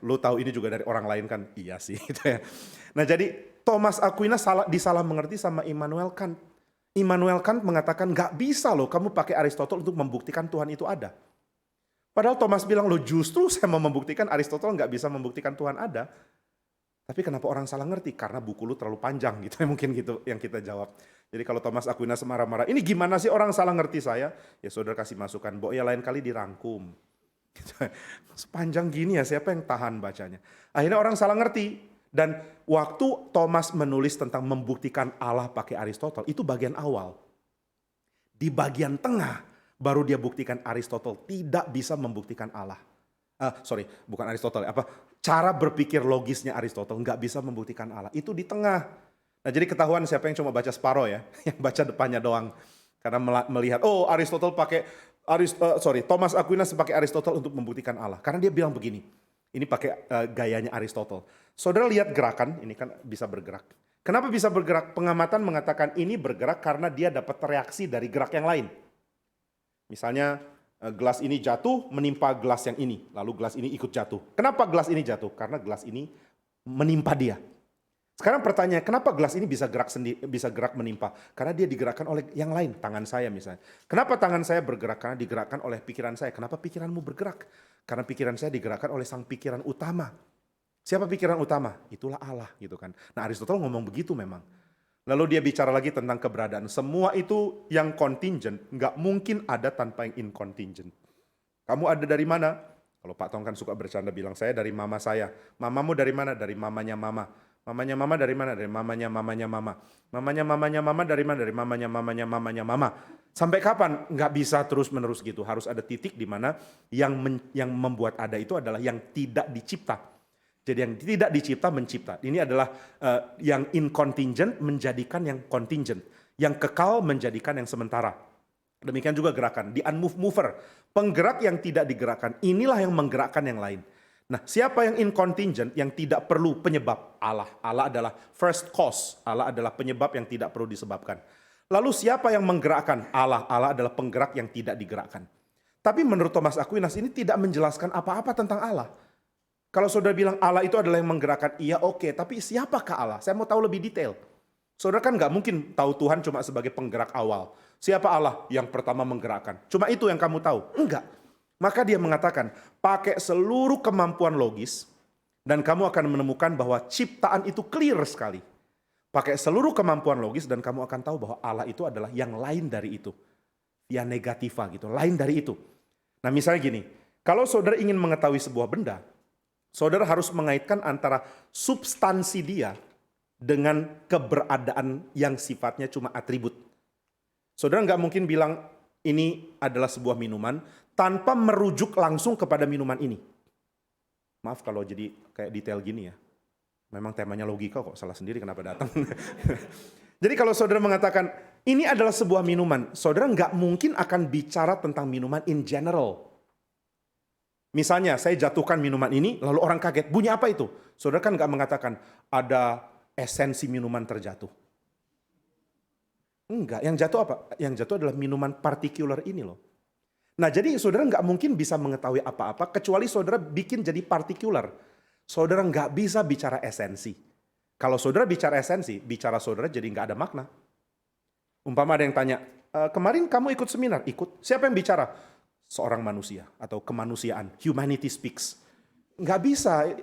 Lu tahu ini juga dari orang lain kan? Iya sih. Gitu ya. Nah jadi Thomas Aquinas disalah mengerti sama Immanuel Kant. Immanuel Kant mengatakan gak bisa loh kamu pakai Aristotle untuk membuktikan Tuhan itu ada. Padahal Thomas bilang, loh justru saya mau membuktikan Aristotle gak bisa membuktikan Tuhan ada. Tapi kenapa orang salah ngerti? Karena buku lu terlalu panjang gitu. Mungkin gitu yang kita jawab. Jadi kalau Thomas Aquinas marah-marah, ini gimana sih orang salah ngerti saya? Ya saudara kasih masukan, ya lain kali dirangkum. Sepanjang gini ya siapa yang tahan bacanya? Akhirnya orang salah ngerti. Dan waktu Thomas menulis tentang membuktikan Allah pakai Aristotle, itu bagian awal. Di bagian tengah, baru dia buktikan Aristotle tidak bisa membuktikan Allah. Bukan Aristotle, cara berpikir logisnya Aristotle nggak bisa membuktikan Allah. Itu di tengah. Nah jadi ketahuan siapa yang cuma baca separuh ya, yang baca depannya doang. Karena melihat, Aristotle pakai, Thomas Aquinas pakai Aristotle untuk membuktikan Allah. Karena dia bilang begini, ini pakai gayanya Aristotle. Saudara lihat gerakan, ini kan bisa bergerak. Kenapa bisa bergerak? Pengamatan mengatakan ini bergerak karena dia dapat reaksi dari gerak yang lain. Misalnya gelas ini jatuh menimpa gelas yang ini, lalu gelas ini ikut jatuh. Kenapa gelas ini jatuh? Karena gelas ini menimpa dia. Sekarang pertanyaan, kenapa gelas ini bisa gerak menimpa? Karena dia digerakkan oleh yang lain, tangan saya misalnya. Kenapa tangan saya bergerak? Karena digerakkan oleh pikiran saya. Kenapa pikiranmu bergerak? Karena pikiran saya digerakkan oleh sang pikiran utama. Siapa pikiran utama? Itulah Allah gitu kan. Nah Aristotle ngomong begitu memang. Lalu dia bicara lagi tentang keberadaan. Semua itu yang contingent, nggak mungkin ada tanpa yang incontingent. Kamu ada dari mana? Kalau Pak Tong kan suka bercanda bilang, saya dari mama saya. Mamamu dari mana? Dari mamanya mama. Mamanya mama dari mana? Dari mamanya mama. Mamanya mama dari mana? Dari mamanya mama. Sampai kapan? Nggak bisa terus-menerus gitu. Harus ada titik di mana yang membuat ada itu adalah yang tidak dicipta. Jadi yang tidak dicipta mencipta. Ini adalah yang incontingent menjadikan yang contingent. Yang kekal menjadikan yang sementara. Demikian juga gerakan. The unmoved mover. Penggerak yang tidak digerakkan. Inilah yang menggerakkan yang lain. Nah siapa yang incontingent? Yang tidak perlu penyebab? Allah. Allah adalah first cause. Allah adalah penyebab yang tidak perlu disebabkan. Lalu siapa yang menggerakkan? Allah. Allah adalah penggerak yang tidak digerakkan. Tapi menurut Thomas Aquinas ini tidak menjelaskan apa-apa tentang Allah. Kalau saudara bilang Allah itu adalah yang menggerakkan, iya oke, tapi siapakah Allah? Saya mau tahu lebih detail. Saudara kan nggak mungkin tahu Tuhan cuma sebagai penggerak awal. Siapa Allah yang pertama menggerakkan? Cuma itu yang kamu tahu? Enggak. Maka dia mengatakan, pakai seluruh kemampuan logis, dan kamu akan menemukan bahwa ciptaan itu clear sekali. Pakai seluruh kemampuan logis, dan kamu akan tahu bahwa Allah itu adalah yang lain dari itu. Ya negativa gitu, lain dari itu. Nah misalnya gini, kalau saudara ingin mengetahui sebuah benda, saudara harus mengaitkan antara substansi dia dengan keberadaan yang sifatnya cuma atribut. Saudara nggak mungkin bilang ini adalah sebuah minuman tanpa merujuk langsung kepada minuman ini. Maaf kalau jadi kayak detail gini ya. Memang temanya logika kok, salah sendiri kenapa datang. Jadi kalau saudara mengatakan ini adalah sebuah minuman, saudara nggak mungkin akan bicara tentang minuman in general. Misalnya saya jatuhkan minuman ini, lalu orang kaget, bunyi apa itu? Saudara kan nggak mengatakan ada esensi minuman terjatuh. Enggak, yang jatuh apa? Yang jatuh adalah minuman partikular ini loh. Nah jadi saudara nggak mungkin bisa mengetahui apa-apa, kecuali saudara bikin jadi partikular. Saudara nggak bisa bicara esensi. Kalau saudara bicara esensi, bicara saudara jadi nggak ada makna. Umpama ada yang tanya, kemarin kamu ikut seminar? Ikut. Siapa yang bicara? Seorang manusia atau kemanusiaan, humanity speaks. Nggak bisa,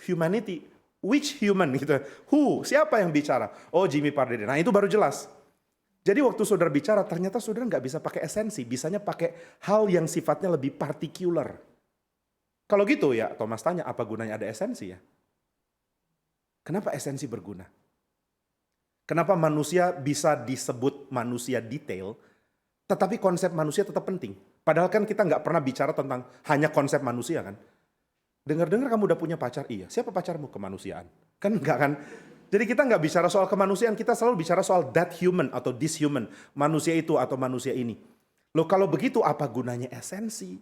humanity, which human gitu. Who, siapa yang bicara? Oh Jimmy Pardede, nah itu baru jelas. Jadi waktu saudara bicara, ternyata saudara nggak bisa pakai esensi, bisanya pakai hal yang sifatnya lebih partikular. Kalau gitu ya, Thomas tanya, apa gunanya ada esensi ya? Kenapa esensi berguna? Kenapa manusia bisa disebut manusia detail, tetapi konsep manusia tetap penting? Padahal kan kita nggak pernah bicara tentang hanya konsep manusia kan? Dengar-dengar kamu udah punya pacar, iya. Siapa pacarmu? Kemanusiaan. Kan enggak kan? Jadi kita nggak bicara soal kemanusiaan, kita selalu bicara soal that human atau this human. Manusia itu atau manusia ini. Loh kalau begitu apa gunanya esensi?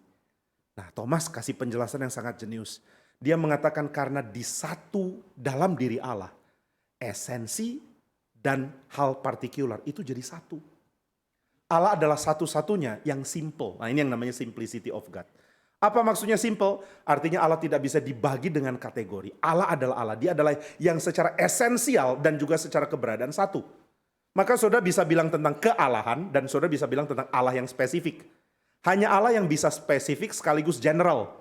Nah Thomas kasih penjelasan yang sangat jenius. Dia mengatakan karena di satu dalam diri Allah, esensi dan hal partikular itu jadi satu. Allah adalah satu-satunya yang simple. Nah ini yang namanya simplicity of God. Apa maksudnya simple? Artinya Allah tidak bisa dibagi dengan kategori. Allah adalah Allah. Dia adalah yang secara esensial dan juga secara keberadaan satu. Maka saudara bisa bilang tentang kealahan dan saudara bisa bilang tentang Allah yang spesifik. Hanya Allah yang bisa spesifik sekaligus general.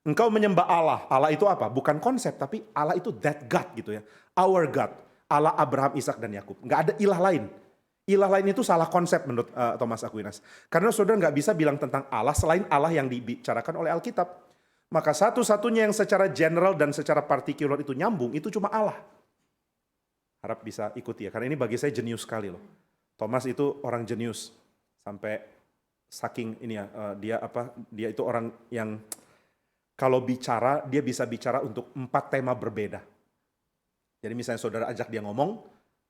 Engkau menyembah Allah. Allah itu apa? Bukan konsep, tapi Allah itu that God gitu ya. Our God. Allah Abraham, Ishak dan Yakub. Nggak ada ilah lain. Ilah lain itu salah konsep menurut Thomas Aquinas. Karena saudara nggak bisa bilang tentang Allah selain Allah yang dibicarakan oleh Alkitab. Maka satu-satunya yang secara general dan secara partikular itu nyambung, itu cuma Allah. Harap bisa ikuti ya, karena ini bagi saya jenius sekali loh. Thomas itu orang jenius. Sampai saking ini ya, dia itu orang yang kalau bicara, dia bisa bicara untuk 4 tema berbeda. Jadi misalnya saudara ajak dia ngomong,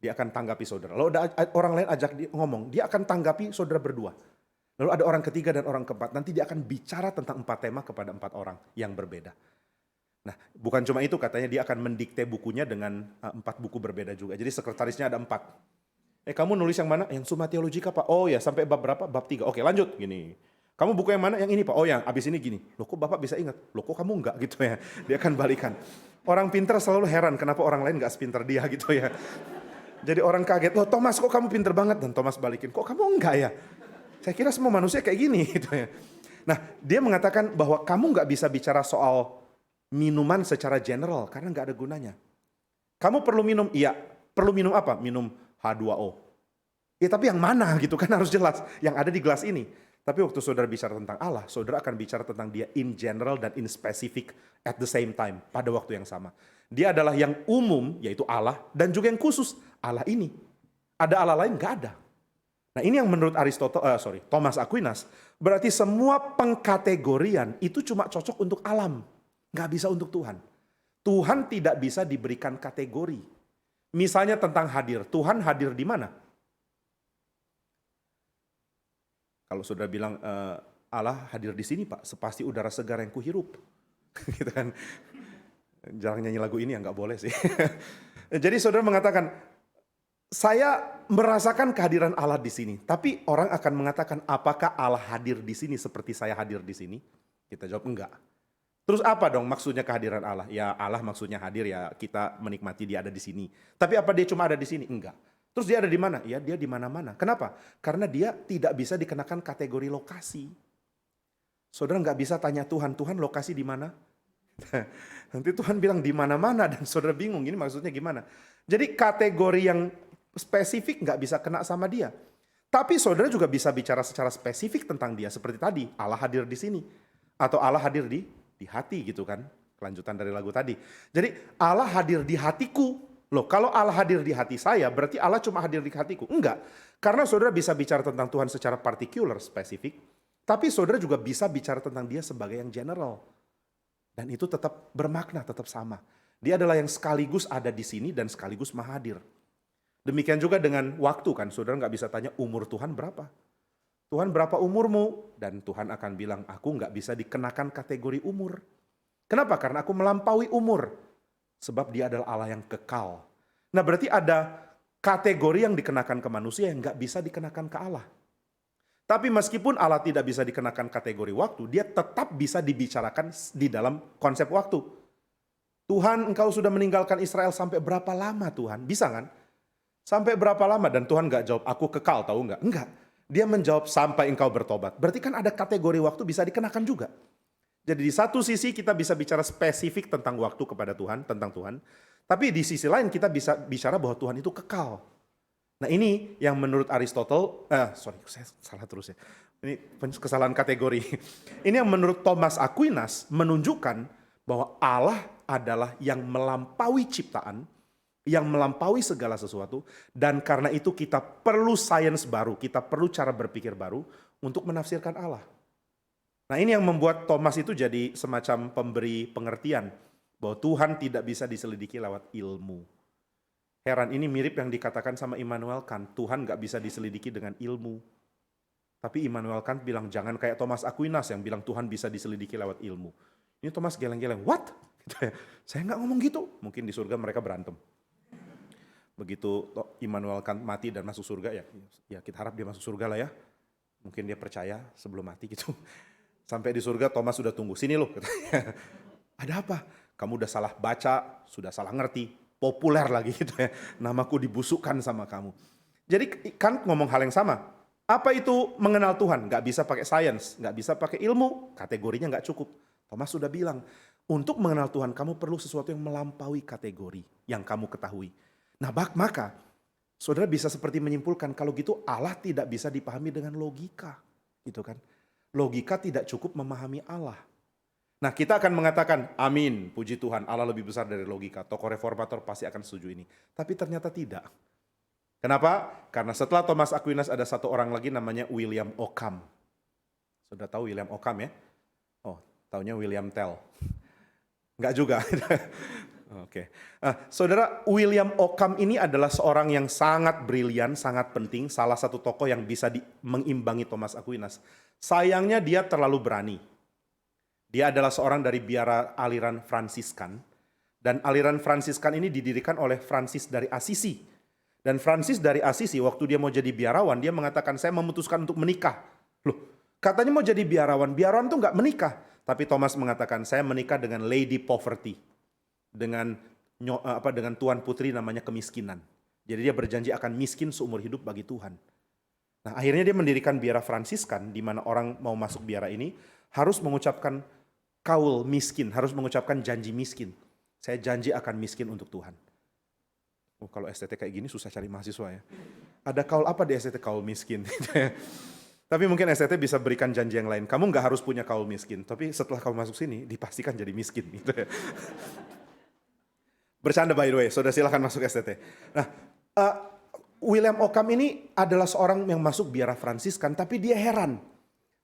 dia akan tanggapi saudara. Lalu ada orang lain ajak dia ngomong, dia akan tanggapi saudara berdua. Lalu ada orang ketiga dan orang keempat, nanti dia akan bicara tentang 4 tema kepada 4 orang yang berbeda. Nah, bukan cuma itu, katanya dia akan mendikte bukunya dengan 4 buku berbeda juga. Jadi sekretarisnya ada 4. Kamu nulis yang mana? Yang Summa Theologica Pak. Oh ya, sampai bab berapa? Bab 3. Oke lanjut, gini. Kamu buku yang mana? Yang ini Pak. Oh yang abis ini gini. Loh kok Bapak bisa ingat? Loh kok kamu enggak gitu ya. Dia akan balikan. Orang pintar selalu heran kenapa orang lain enggak sepintar dia gitu ya. Jadi orang kaget, loh Thomas kok kamu pintar banget? Dan Thomas balikin, kok kamu enggak ya? Saya kira semua manusia kayak gini gitu ya. Nah dia mengatakan bahwa kamu enggak bisa bicara soal minuman secara general karena enggak ada gunanya. Kamu perlu minum, iya. Perlu minum apa? Minum H2O. Ya tapi yang mana gitu kan harus jelas. Yang ada di gelas ini. Tapi waktu saudara bicara tentang Allah, saudara akan bicara tentang dia in general dan in specific at the same time, pada waktu yang sama. Dia adalah yang umum, yaitu Allah, dan juga yang khusus, Allah ini. Ada Allah lain? Nggak ada. Nah ini yang menurut Thomas Aquinas, berarti semua pengkategorian itu cuma cocok untuk alam. Nggak bisa untuk Tuhan. Tuhan tidak bisa diberikan kategori. Misalnya tentang hadir, Tuhan hadir di mana? Kalau saudara bilang Allah hadir di sini Pak, sepasti udara segar yang kuhirup. Gitu kan. Jarang nyanyi lagu ini ya nggak boleh sih. Jadi saudara mengatakan, saya merasakan kehadiran Allah di sini. Tapi orang akan mengatakan, apakah Allah hadir di sini seperti saya hadir di sini? Kita jawab enggak. Terus apa dong maksudnya kehadiran Allah? Ya Allah maksudnya hadir ya kita menikmati dia ada di sini. Tapi apa dia cuma ada di sini? Enggak. Terus dia ada di mana? Ya dia di mana-mana. Kenapa? Karena dia tidak bisa dikenakan kategori lokasi. Saudara nggak bisa tanya Tuhan, Tuhan lokasi di mana? Nanti Tuhan bilang di mana-mana dan saudara bingung ini maksudnya gimana. Jadi kategori yang spesifik nggak bisa kena sama dia. Tapi saudara juga bisa bicara secara spesifik tentang dia. Seperti tadi, Allah hadir di sini. Atau Allah hadir di hati gitu kan. Kelanjutan dari lagu tadi. Jadi Allah hadir di hatiku. Loh, kalau Allah hadir di hati saya, berarti Allah cuma hadir di hatiku? Enggak. Karena saudara bisa bicara tentang Tuhan secara partikular, spesifik. Tapi saudara juga bisa bicara tentang dia sebagai yang general. Dan itu tetap bermakna, tetap sama. Dia adalah yang sekaligus ada di sini dan sekaligus maha hadir. Demikian juga dengan waktu kan, saudara nggak bisa tanya umur Tuhan berapa. Tuhan berapa umurmu? Dan Tuhan akan bilang, aku nggak bisa dikenakan kategori umur. Kenapa? Karena aku melampaui umur. Sebab dia adalah Allah yang kekal. Nah berarti ada kategori yang dikenakan ke manusia yang nggak bisa dikenakan ke Allah. Tapi meskipun Allah tidak bisa dikenakan kategori waktu, dia tetap bisa dibicarakan di dalam konsep waktu. Tuhan, engkau sudah meninggalkan Israel sampai berapa lama Tuhan? Bisa kan? Sampai berapa lama? Dan Tuhan nggak jawab, aku kekal, tahu nggak? Enggak. Dia menjawab sampai engkau bertobat. Berarti kan ada kategori waktu bisa dikenakan juga. Jadi di satu sisi kita bisa bicara spesifik tentang waktu kepada Tuhan, tentang Tuhan. Tapi di sisi lain kita bisa bicara bahwa Tuhan itu kekal. Nah ini yang menurut Aristotle, saya salah terus ya. Ini kesalahan kategori. Ini yang menurut Thomas Aquinas menunjukkan bahwa Allah adalah yang melampaui ciptaan, yang melampaui segala sesuatu, dan karena itu kita perlu sains baru, kita perlu cara berpikir baru untuk menafsirkan Allah. Nah ini yang membuat Thomas itu jadi semacam pemberi pengertian bahwa Tuhan tidak bisa diselidiki lewat ilmu. Heran, ini mirip yang dikatakan sama Immanuel Kant, Tuhan gak bisa diselidiki dengan ilmu. Tapi Immanuel Kant bilang jangan kayak Thomas Aquinas yang bilang Tuhan bisa diselidiki lewat ilmu. Ini Thomas geleng-geleng, what? Gitu ya. Saya gak ngomong gitu. Mungkin di surga mereka berantem. Begitu Immanuel Kant mati dan masuk surga, ya kita harap dia masuk surga lah ya. Mungkin dia percaya sebelum mati gitu. Sampai di surga Thomas sudah tunggu, sini loh. Ada apa? Kamu udah salah baca, sudah salah ngerti, populer lagi gitu ya. Namaku dibusukkan sama kamu. Jadi Kant ngomong hal yang sama. Apa itu mengenal Tuhan? Gak bisa pakai sains, gak bisa pakai ilmu, kategorinya gak cukup. Thomas sudah bilang, untuk mengenal Tuhan kamu perlu sesuatu yang melampaui kategori yang kamu ketahui. Nah maka saudara bisa seperti menyimpulkan kalau gitu Allah tidak bisa dipahami dengan logika. Gitu kan? Logika tidak cukup memahami Allah. Nah kita akan mengatakan, amin, puji Tuhan, Allah lebih besar dari logika. Tokoh reformator pasti akan setuju ini. Tapi ternyata tidak. Kenapa? Karena setelah Thomas Aquinas ada satu orang lagi namanya William Ockham. Sudah tahu William Ockham ya? Oh, taunya William Tell. Enggak juga. Oke. Saudara, William Ockham ini adalah seorang yang sangat brilian, sangat penting. Salah satu tokoh yang bisa mengimbangi Thomas Aquinas. Sayangnya dia terlalu berani. Dia adalah seorang dari biara aliran Fransiskan. Dan aliran Fransiskan ini didirikan oleh Francis dari Assisi. Dan Francis dari Assisi waktu dia mau jadi biarawan, dia mengatakan saya memutuskan untuk menikah. Loh, katanya mau jadi biarawan tuh nggak menikah. Tapi Thomas mengatakan saya menikah dengan Lady Poverty. Dengan Tuan Putri namanya kemiskinan. Jadi dia berjanji akan miskin seumur hidup bagi Tuhan. Nah akhirnya dia mendirikan biara Fransiskan, di mana orang mau masuk biara ini harus mengucapkan kaul miskin, harus mengucapkan janji miskin. Saya janji akan miskin untuk Tuhan. Oh, kalau STT kayak gini susah cari mahasiswa ya. Ada kaul apa di STT? Kaul miskin. Tapi mungkin STT bisa berikan janji yang lain. Kamu nggak harus punya kaul miskin, tapi setelah kamu masuk sini dipastikan jadi miskin. Gitu ya. Bercanda by the way, saudara silahkan masuk STT. Nah, William Ockham ini adalah seorang yang masuk biara Fransiskan, tapi dia heran.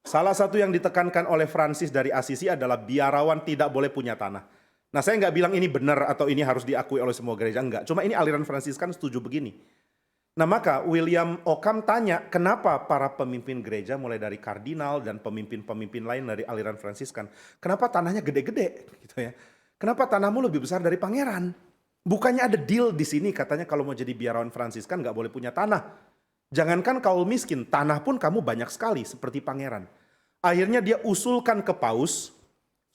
Salah satu yang ditekankan oleh Francis dari Assisi adalah biarawan tidak boleh punya tanah. Nah saya nggak bilang ini benar atau ini harus diakui oleh semua gereja, enggak. Cuma ini aliran Fransiskan setuju begini. Nah maka William Ockham tanya kenapa para pemimpin gereja mulai dari kardinal dan pemimpin-pemimpin lain dari aliran Fransiskan, kenapa tanahnya gede-gede gitu ya? Kenapa tanahmu lebih besar dari pangeran? Bukannya ada deal di sini katanya kalau mau jadi biarawan Fransiskan nggak boleh punya tanah. Jangankan kaul miskin, tanah pun kamu banyak sekali seperti pangeran. Akhirnya dia usulkan ke paus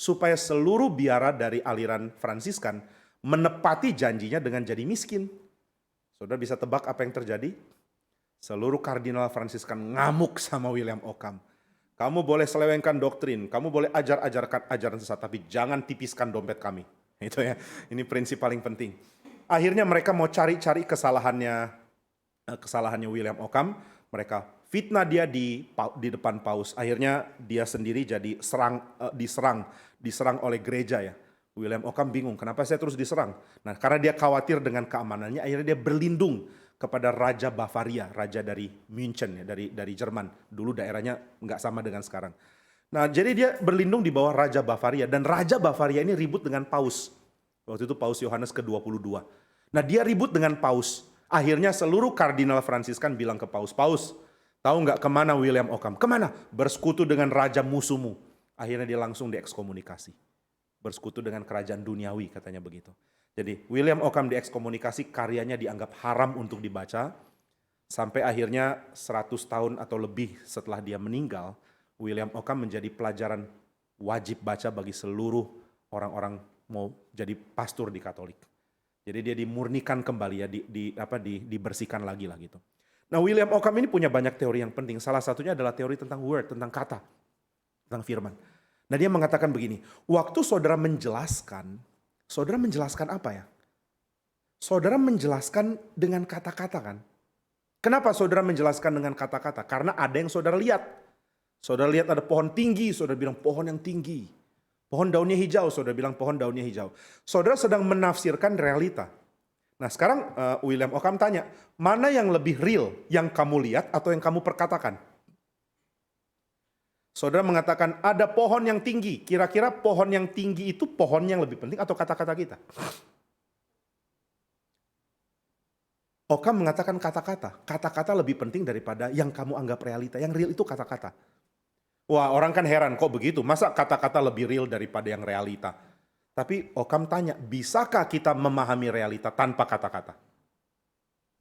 supaya seluruh biara dari aliran Fransiskan menepati janjinya dengan jadi miskin. Saudara bisa tebak apa yang terjadi? Seluruh kardinal Fransiskan ngamuk sama William Ockham. Kamu boleh selewengkan doktrin, kamu boleh ajar-ajarkan ajaran sesat, tapi jangan tipiskan dompet kami. Itu ya, ini prinsip paling penting. Akhirnya mereka mau cari-cari kesalahannya William Ockham. Mereka fitnah dia di depan paus. Akhirnya dia sendiri jadi diserang oleh gereja ya. William Ockham bingung, kenapa saya terus diserang? Nah, karena dia khawatir dengan keamanannya, akhirnya dia berlindung kepada Raja Bavaria, raja dari München ya, dari Jerman. Dulu daerahnya nggak sama dengan sekarang. Nah, jadi dia berlindung di bawah Raja Bavaria, dan Raja Bavaria ini ribut dengan paus. Waktu itu Paus Yohanes ke-22. Nah, dia ribut dengan paus. Akhirnya seluruh kardinal Fransiskan bilang ke paus, "Paus, tahu nggak kemana William Ockham? Kemana? Bersekutu dengan raja musuhmu." Akhirnya dia langsung diekskomunikasi. Bersekutu dengan kerajaan duniawi, katanya begitu. Jadi William Ockham diekskomunikasi, karyanya dianggap haram untuk dibaca. Sampai akhirnya 100 tahun atau lebih setelah dia meninggal, William Ockham menjadi pelajaran wajib baca bagi seluruh orang-orang mau jadi pastor di Katolik. Jadi dia dimurnikan kembali ya, dibersihkan lagi lah gitu. Nah William Ockham ini punya banyak teori yang penting. Salah satunya adalah teori tentang word, tentang kata, tentang firman. Nah dia mengatakan begini, waktu saudara menjelaskan apa ya? Saudara menjelaskan dengan kata-kata kan? Kenapa saudara menjelaskan dengan kata-kata? Karena ada yang saudara lihat. Saudara lihat ada pohon tinggi, saudara bilang pohon yang tinggi. Pohon daunnya hijau, saudara bilang pohon daunnya hijau. Saudara sedang menafsirkan realita. Nah sekarang William Ockham tanya, mana yang lebih real? Yang kamu lihat atau yang kamu perkatakan? Saudara mengatakan ada pohon yang tinggi. Kira-kira pohon yang tinggi itu pohon yang lebih penting atau kata-kata kita? Ockham mengatakan kata-kata. Kata-kata lebih penting daripada yang kamu anggap realita. Yang real itu kata-kata. Wah, orang kan heran, kok begitu? Masa kata-kata lebih real daripada yang realita? Tapi Ockham tanya, bisakah kita memahami realita tanpa kata-kata?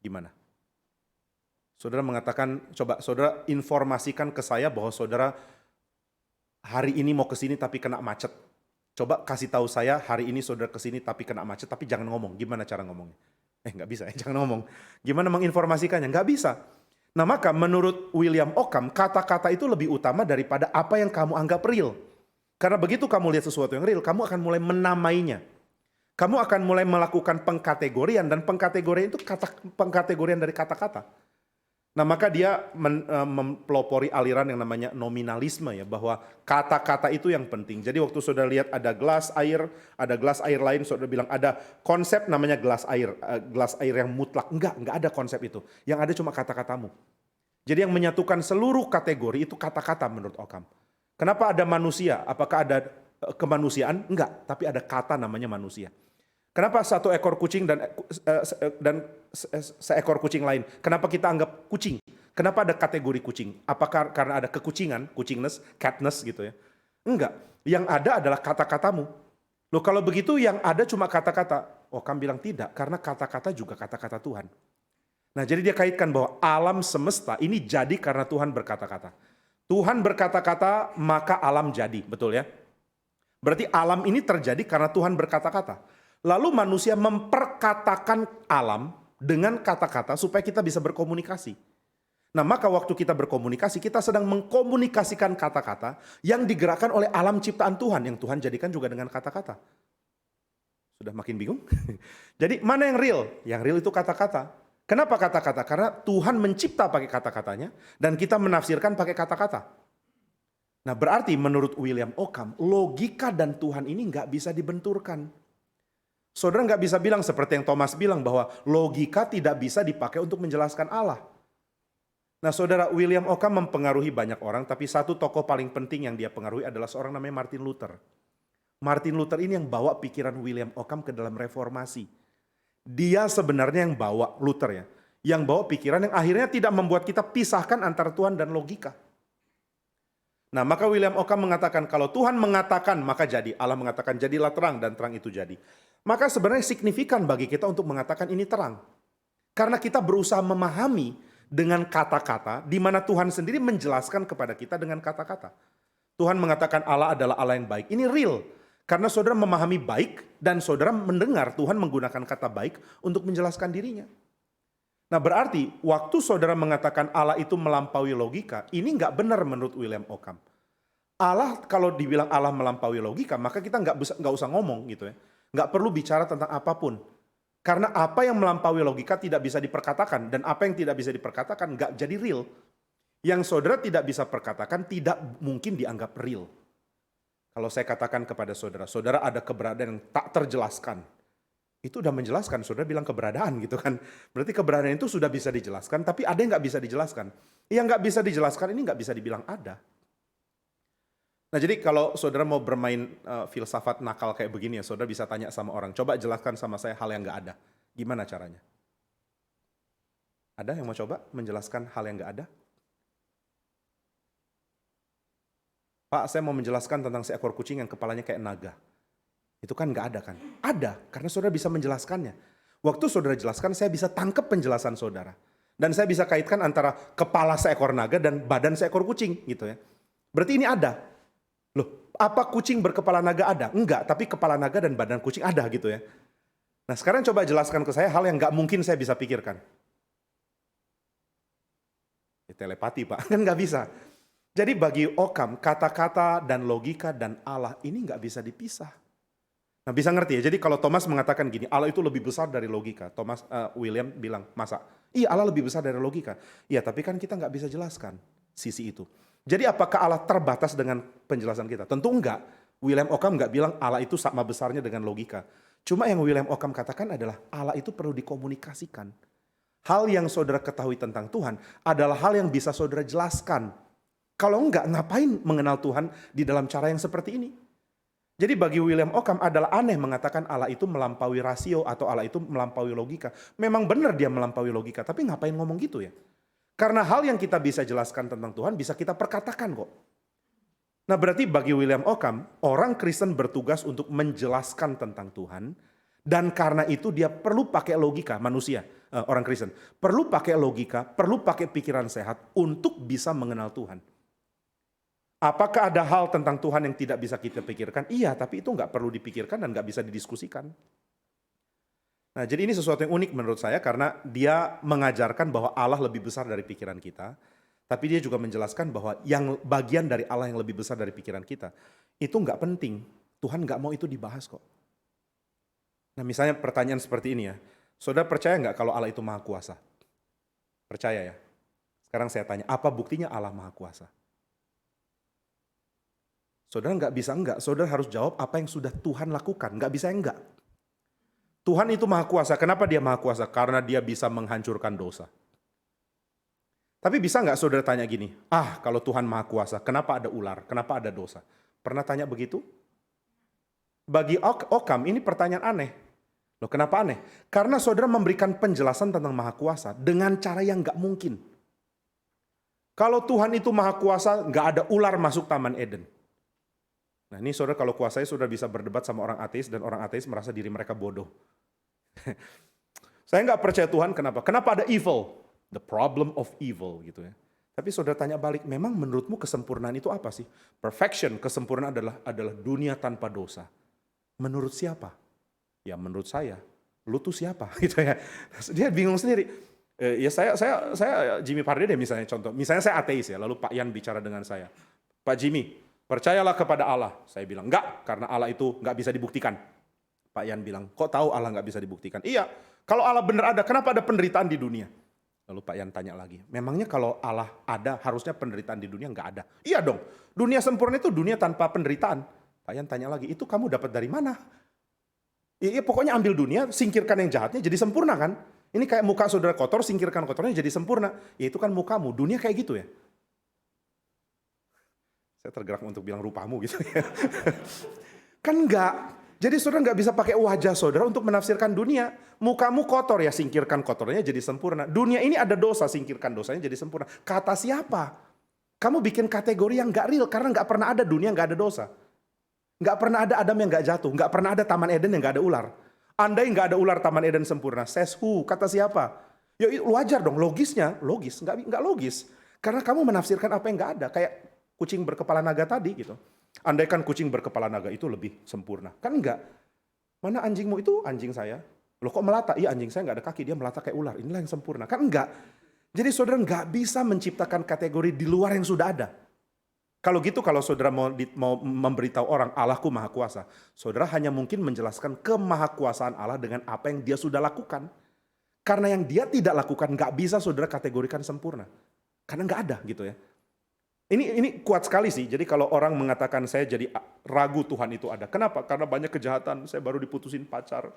Gimana? Saudara mengatakan, coba saudara informasikan ke saya bahwa saudara hari ini mau ke sini tapi kena macet. Coba kasih tahu saya hari ini saudara ke sini tapi kena macet, tapi jangan ngomong. Gimana cara ngomongnya? Nggak bisa ya, jangan ngomong. Gimana menginformasikannya? Nggak bisa. Nah maka menurut William Ockham, kata-kata itu lebih utama daripada apa yang kamu anggap real. Karena begitu kamu lihat sesuatu yang real, kamu akan mulai menamainya. Kamu akan mulai melakukan pengkategorian, dan pengkategorian itu pengkategorian dari kata-kata. Nah maka dia mempelopori aliran yang namanya nominalisme ya, bahwa kata-kata itu yang penting. Jadi waktu saudara lihat ada gelas air lain, saudara bilang ada konsep namanya gelas air yang mutlak. Enggak ada konsep itu. Yang ada cuma kata-katamu. Jadi yang menyatukan seluruh kategori itu kata-kata menurut Ockham. Kenapa ada manusia? Apakah ada kemanusiaan? Enggak, tapi ada kata namanya manusia. Kenapa satu ekor kucing dan seekor kucing lain? Kenapa kita anggap kucing? Kenapa ada kategori kucing? Apakah karena ada kekucingan, kucingness, catness gitu ya? Enggak. Yang ada adalah kata-katamu. Loh kalau begitu yang ada cuma kata-kata. Ockham bilang tidak, karena kata-kata juga kata-kata Tuhan. Nah jadi dia kaitkan bahwa alam semesta ini jadi karena Tuhan berkata-kata. Tuhan berkata-kata maka alam jadi, betul ya? Berarti alam ini terjadi karena Tuhan berkata-kata. Lalu manusia memperkatakan alam dengan kata-kata supaya kita bisa berkomunikasi. Nah maka waktu kita berkomunikasi, kita sedang mengkomunikasikan kata-kata yang digerakkan oleh alam ciptaan Tuhan. Yang Tuhan jadikan juga dengan kata-kata. Sudah makin bingung? Jadi mana yang real? Yang real itu kata-kata. Kenapa kata-kata? Karena Tuhan mencipta pakai kata-katanya dan kita menafsirkan pakai kata-kata. Nah berarti menurut William Ockham, logika dan Tuhan ini nggak bisa dibenturkan. Saudara nggak bisa bilang seperti yang Thomas bilang bahwa logika tidak bisa dipakai untuk menjelaskan Allah. Nah saudara, William Ockham mempengaruhi banyak orang, tapi satu tokoh paling penting yang dia pengaruhi adalah seorang namanya Martin Luther. Martin Luther ini yang bawa pikiran William Ockham ke dalam reformasi. Dia sebenarnya yang bawa Luther ya, yang bawa pikiran yang akhirnya tidak membuat kita pisahkan antara Tuhan dan logika. Nah maka William Ockham mengatakan kalau Tuhan mengatakan maka jadi, Allah mengatakan jadilah terang dan terang itu jadi. Maka sebenarnya signifikan bagi kita untuk mengatakan ini terang. Karena kita berusaha memahami dengan kata-kata di mana Tuhan sendiri menjelaskan kepada kita dengan kata-kata. Tuhan mengatakan Allah adalah Allah yang baik. Ini real. Karena saudara memahami baik dan saudara mendengar Tuhan menggunakan kata baik untuk menjelaskan dirinya. Nah berarti waktu saudara mengatakan Allah itu melampaui logika, ini nggak benar menurut William Ockham. Allah kalau dibilang Allah melampaui logika, maka kita nggak usah ngomong gitu ya. Nggak perlu bicara tentang apapun. Karena apa yang melampaui logika tidak bisa diperkatakan. Dan apa yang tidak bisa diperkatakan nggak jadi real. Yang saudara tidak bisa perkatakan tidak mungkin dianggap real. Kalau saya katakan kepada saudara, saudara ada keberadaan yang tak terjelaskan. Itu udah menjelaskan, saudara bilang keberadaan gitu kan. Berarti keberadaan itu sudah bisa dijelaskan, tapi ada yang nggak bisa dijelaskan. Yang nggak bisa dijelaskan ini nggak bisa dibilang ada. Nah jadi kalau saudara mau bermain filsafat nakal kayak begini ya, saudara bisa tanya sama orang, coba jelaskan sama saya hal yang nggak ada. Gimana caranya? Ada yang mau coba menjelaskan hal yang nggak ada? Pak, saya mau menjelaskan tentang seekor kucing yang kepalanya kayak naga. Itu kan nggak ada kan? Ada, karena saudara bisa menjelaskannya. Waktu saudara jelaskan, saya bisa tangkap penjelasan saudara. Dan saya bisa kaitkan antara kepala seekor naga dan badan seekor kucing gitu ya. Berarti ini ada. Loh, apa kucing berkepala naga ada? Enggak, tapi kepala naga dan badan kucing ada gitu ya. Nah sekarang coba jelaskan ke saya hal yang nggak mungkin saya bisa pikirkan. Ya, telepati Pak, kan nggak bisa. Jadi bagi Ockham, kata-kata dan logika dan Allah ini nggak bisa dipisah. Nah, bisa ngerti ya? Jadi kalau Thomas mengatakan gini, Allah itu lebih besar dari logika. William bilang, masa? Iya, Allah lebih besar dari logika. Iya, tapi kan kita nggak bisa jelaskan sisi itu. Jadi apakah Allah terbatas dengan penjelasan kita? Tentu enggak. William Ockham nggak bilang Allah itu sama besarnya dengan logika. Cuma yang William Ockham katakan adalah Allah itu perlu dikomunikasikan. Hal yang saudara ketahui tentang Tuhan adalah hal yang bisa saudara jelaskan. Kalau enggak, ngapain mengenal Tuhan di dalam cara yang seperti ini? Jadi bagi William Ockham adalah aneh mengatakan Allah itu melampaui rasio atau Allah itu melampaui logika. Memang benar dia melampaui logika, tapi ngapain ngomong gitu ya? Karena hal yang kita bisa jelaskan tentang Tuhan bisa kita perkatakan kok. Nah, berarti bagi William Ockham, orang Kristen bertugas untuk menjelaskan tentang Tuhan, dan karena itu dia perlu pakai logika manusia, orang Kristen. Perlu pakai logika, perlu pakai pikiran sehat untuk bisa mengenal Tuhan. Apakah ada hal tentang Tuhan yang tidak bisa kita pikirkan? Iya, tapi itu nggak perlu dipikirkan dan nggak bisa didiskusikan. Nah, jadi ini sesuatu yang unik menurut saya karena dia mengajarkan bahwa Allah lebih besar dari pikiran kita, tapi dia juga menjelaskan bahwa yang bagian dari Allah yang lebih besar dari pikiran kita, itu nggak penting. Tuhan nggak mau itu dibahas kok. Nah, misalnya pertanyaan seperti ini ya, saudara percaya nggak kalau Allah itu maha kuasa? Percaya ya? Sekarang saya tanya, apa buktinya Allah maha kuasa? Saudara nggak bisa enggak, saudara harus jawab apa yang sudah Tuhan lakukan, nggak bisa enggak. Tuhan itu maha kuasa, kenapa dia maha kuasa? Karena dia bisa menghancurkan dosa. Tapi bisa nggak saudara tanya gini, kalau Tuhan maha kuasa, kenapa ada ular, kenapa ada dosa? Pernah tanya begitu? Bagi Ockham ini pertanyaan aneh. Loh, kenapa aneh? Karena saudara memberikan penjelasan tentang maha kuasa dengan cara yang nggak mungkin. Kalau Tuhan itu maha kuasa, nggak ada ular masuk Taman Eden. Nah, ini saudara kalau kuasanya sudah bisa berdebat sama orang ateis dan orang ateis merasa diri mereka bodoh. Saya nggak percaya Tuhan, kenapa? Kenapa ada evil? The problem of evil gitu ya. Tapi saudara tanya balik, memang menurutmu kesempurnaan itu apa sih? Perfection, kesempurnaan adalah dunia tanpa dosa. Menurut siapa? Ya menurut saya. Lu tuh siapa? Gitu ya. Dia bingung sendiri. Ya saya Jimmy Pardede misalnya contoh. Misalnya saya ateis ya, lalu Pak Yan bicara dengan saya. Pak Jimmy, percayalah kepada Allah. Saya bilang, enggak, karena Allah itu enggak bisa dibuktikan. Pak Yan bilang, kok tahu Allah enggak bisa dibuktikan? Iya, kalau Allah benar ada, kenapa ada penderitaan di dunia? Lalu Pak Yan tanya lagi, memangnya kalau Allah ada, harusnya penderitaan di dunia enggak ada? Iya dong, dunia sempurna itu dunia tanpa penderitaan. Pak Yan tanya lagi, itu kamu dapat dari mana? Iya, pokoknya ambil dunia, singkirkan yang jahatnya, jadi sempurna kan? Ini kayak muka saudara kotor, singkirkan kotornya jadi sempurna. Ya itu kan mukamu, dunia kayak gitu ya. Saya tergerak untuk bilang rupamu gitu ya. Kan enggak. Jadi saudara nggak bisa pakai wajah saudara untuk menafsirkan dunia. Mukamu kotor ya, singkirkan kotornya jadi sempurna. Dunia ini ada dosa, singkirkan dosanya jadi sempurna. Kata siapa? Kamu bikin kategori yang nggak real karena nggak pernah ada dunia nggak ada dosa. Nggak pernah ada Adam yang nggak jatuh. Nggak pernah ada Taman Eden yang nggak ada ular. Andai nggak ada ular Taman Eden sempurna, says who? Kata siapa? Ya wajar dong, logisnya logis, nggak logis. Karena kamu menafsirkan apa yang nggak ada. Kayak kucing berkepala naga tadi gitu. Andaikan kucing berkepala naga itu lebih sempurna. Kan enggak. Mana anjingmu itu? Anjing saya. Loh kok melata? Iya anjing saya nggak ada kaki, dia melata kayak ular. Inilah yang sempurna. Kan enggak. Jadi saudara nggak bisa menciptakan kategori di luar yang sudah ada. Kalau gitu, kalau saudara mau memberitahu orang Allahku maha kuasa, saudara hanya mungkin menjelaskan kemahakuasaan Allah dengan apa yang dia sudah lakukan. Karena yang dia tidak lakukan nggak bisa saudara kategorikan sempurna. Karena nggak ada gitu ya. Ini kuat sekali sih. Jadi kalau orang mengatakan saya jadi ragu Tuhan itu ada. Kenapa? Karena banyak kejahatan. Saya baru diputusin pacar.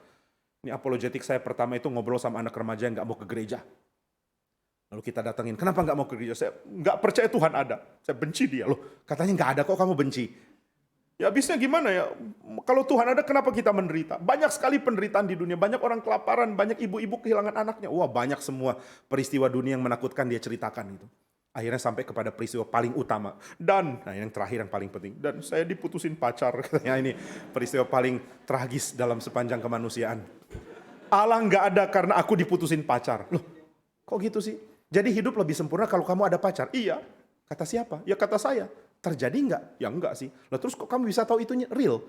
Ini apologetik saya pertama itu ngobrol sama anak remaja yang nggak mau ke gereja. Lalu kita datengin. Kenapa nggak mau ke gereja? Saya nggak percaya Tuhan ada. Saya benci dia loh. Katanya nggak ada kok kamu benci. Ya habisnya gimana ya? Kalau Tuhan ada kenapa kita menderita? Banyak sekali penderitaan di dunia. Banyak orang kelaparan. Banyak ibu-ibu kehilangan anaknya. Wah banyak semua peristiwa dunia yang menakutkan dia ceritakan itu. Akhirnya sampai kepada peristiwa paling utama. Dan, nah yang terakhir yang paling penting. Dan saya diputusin pacar. Katanya ini peristiwa paling tragis dalam sepanjang kemanusiaan. Allah nggak ada karena aku diputusin pacar. Loh, kok gitu sih? Jadi hidup lebih sempurna kalau kamu ada pacar? Iya. Kata siapa? Ya kata saya. Terjadi nggak? Ya enggak sih. Lah terus kok kamu bisa tahu itu real?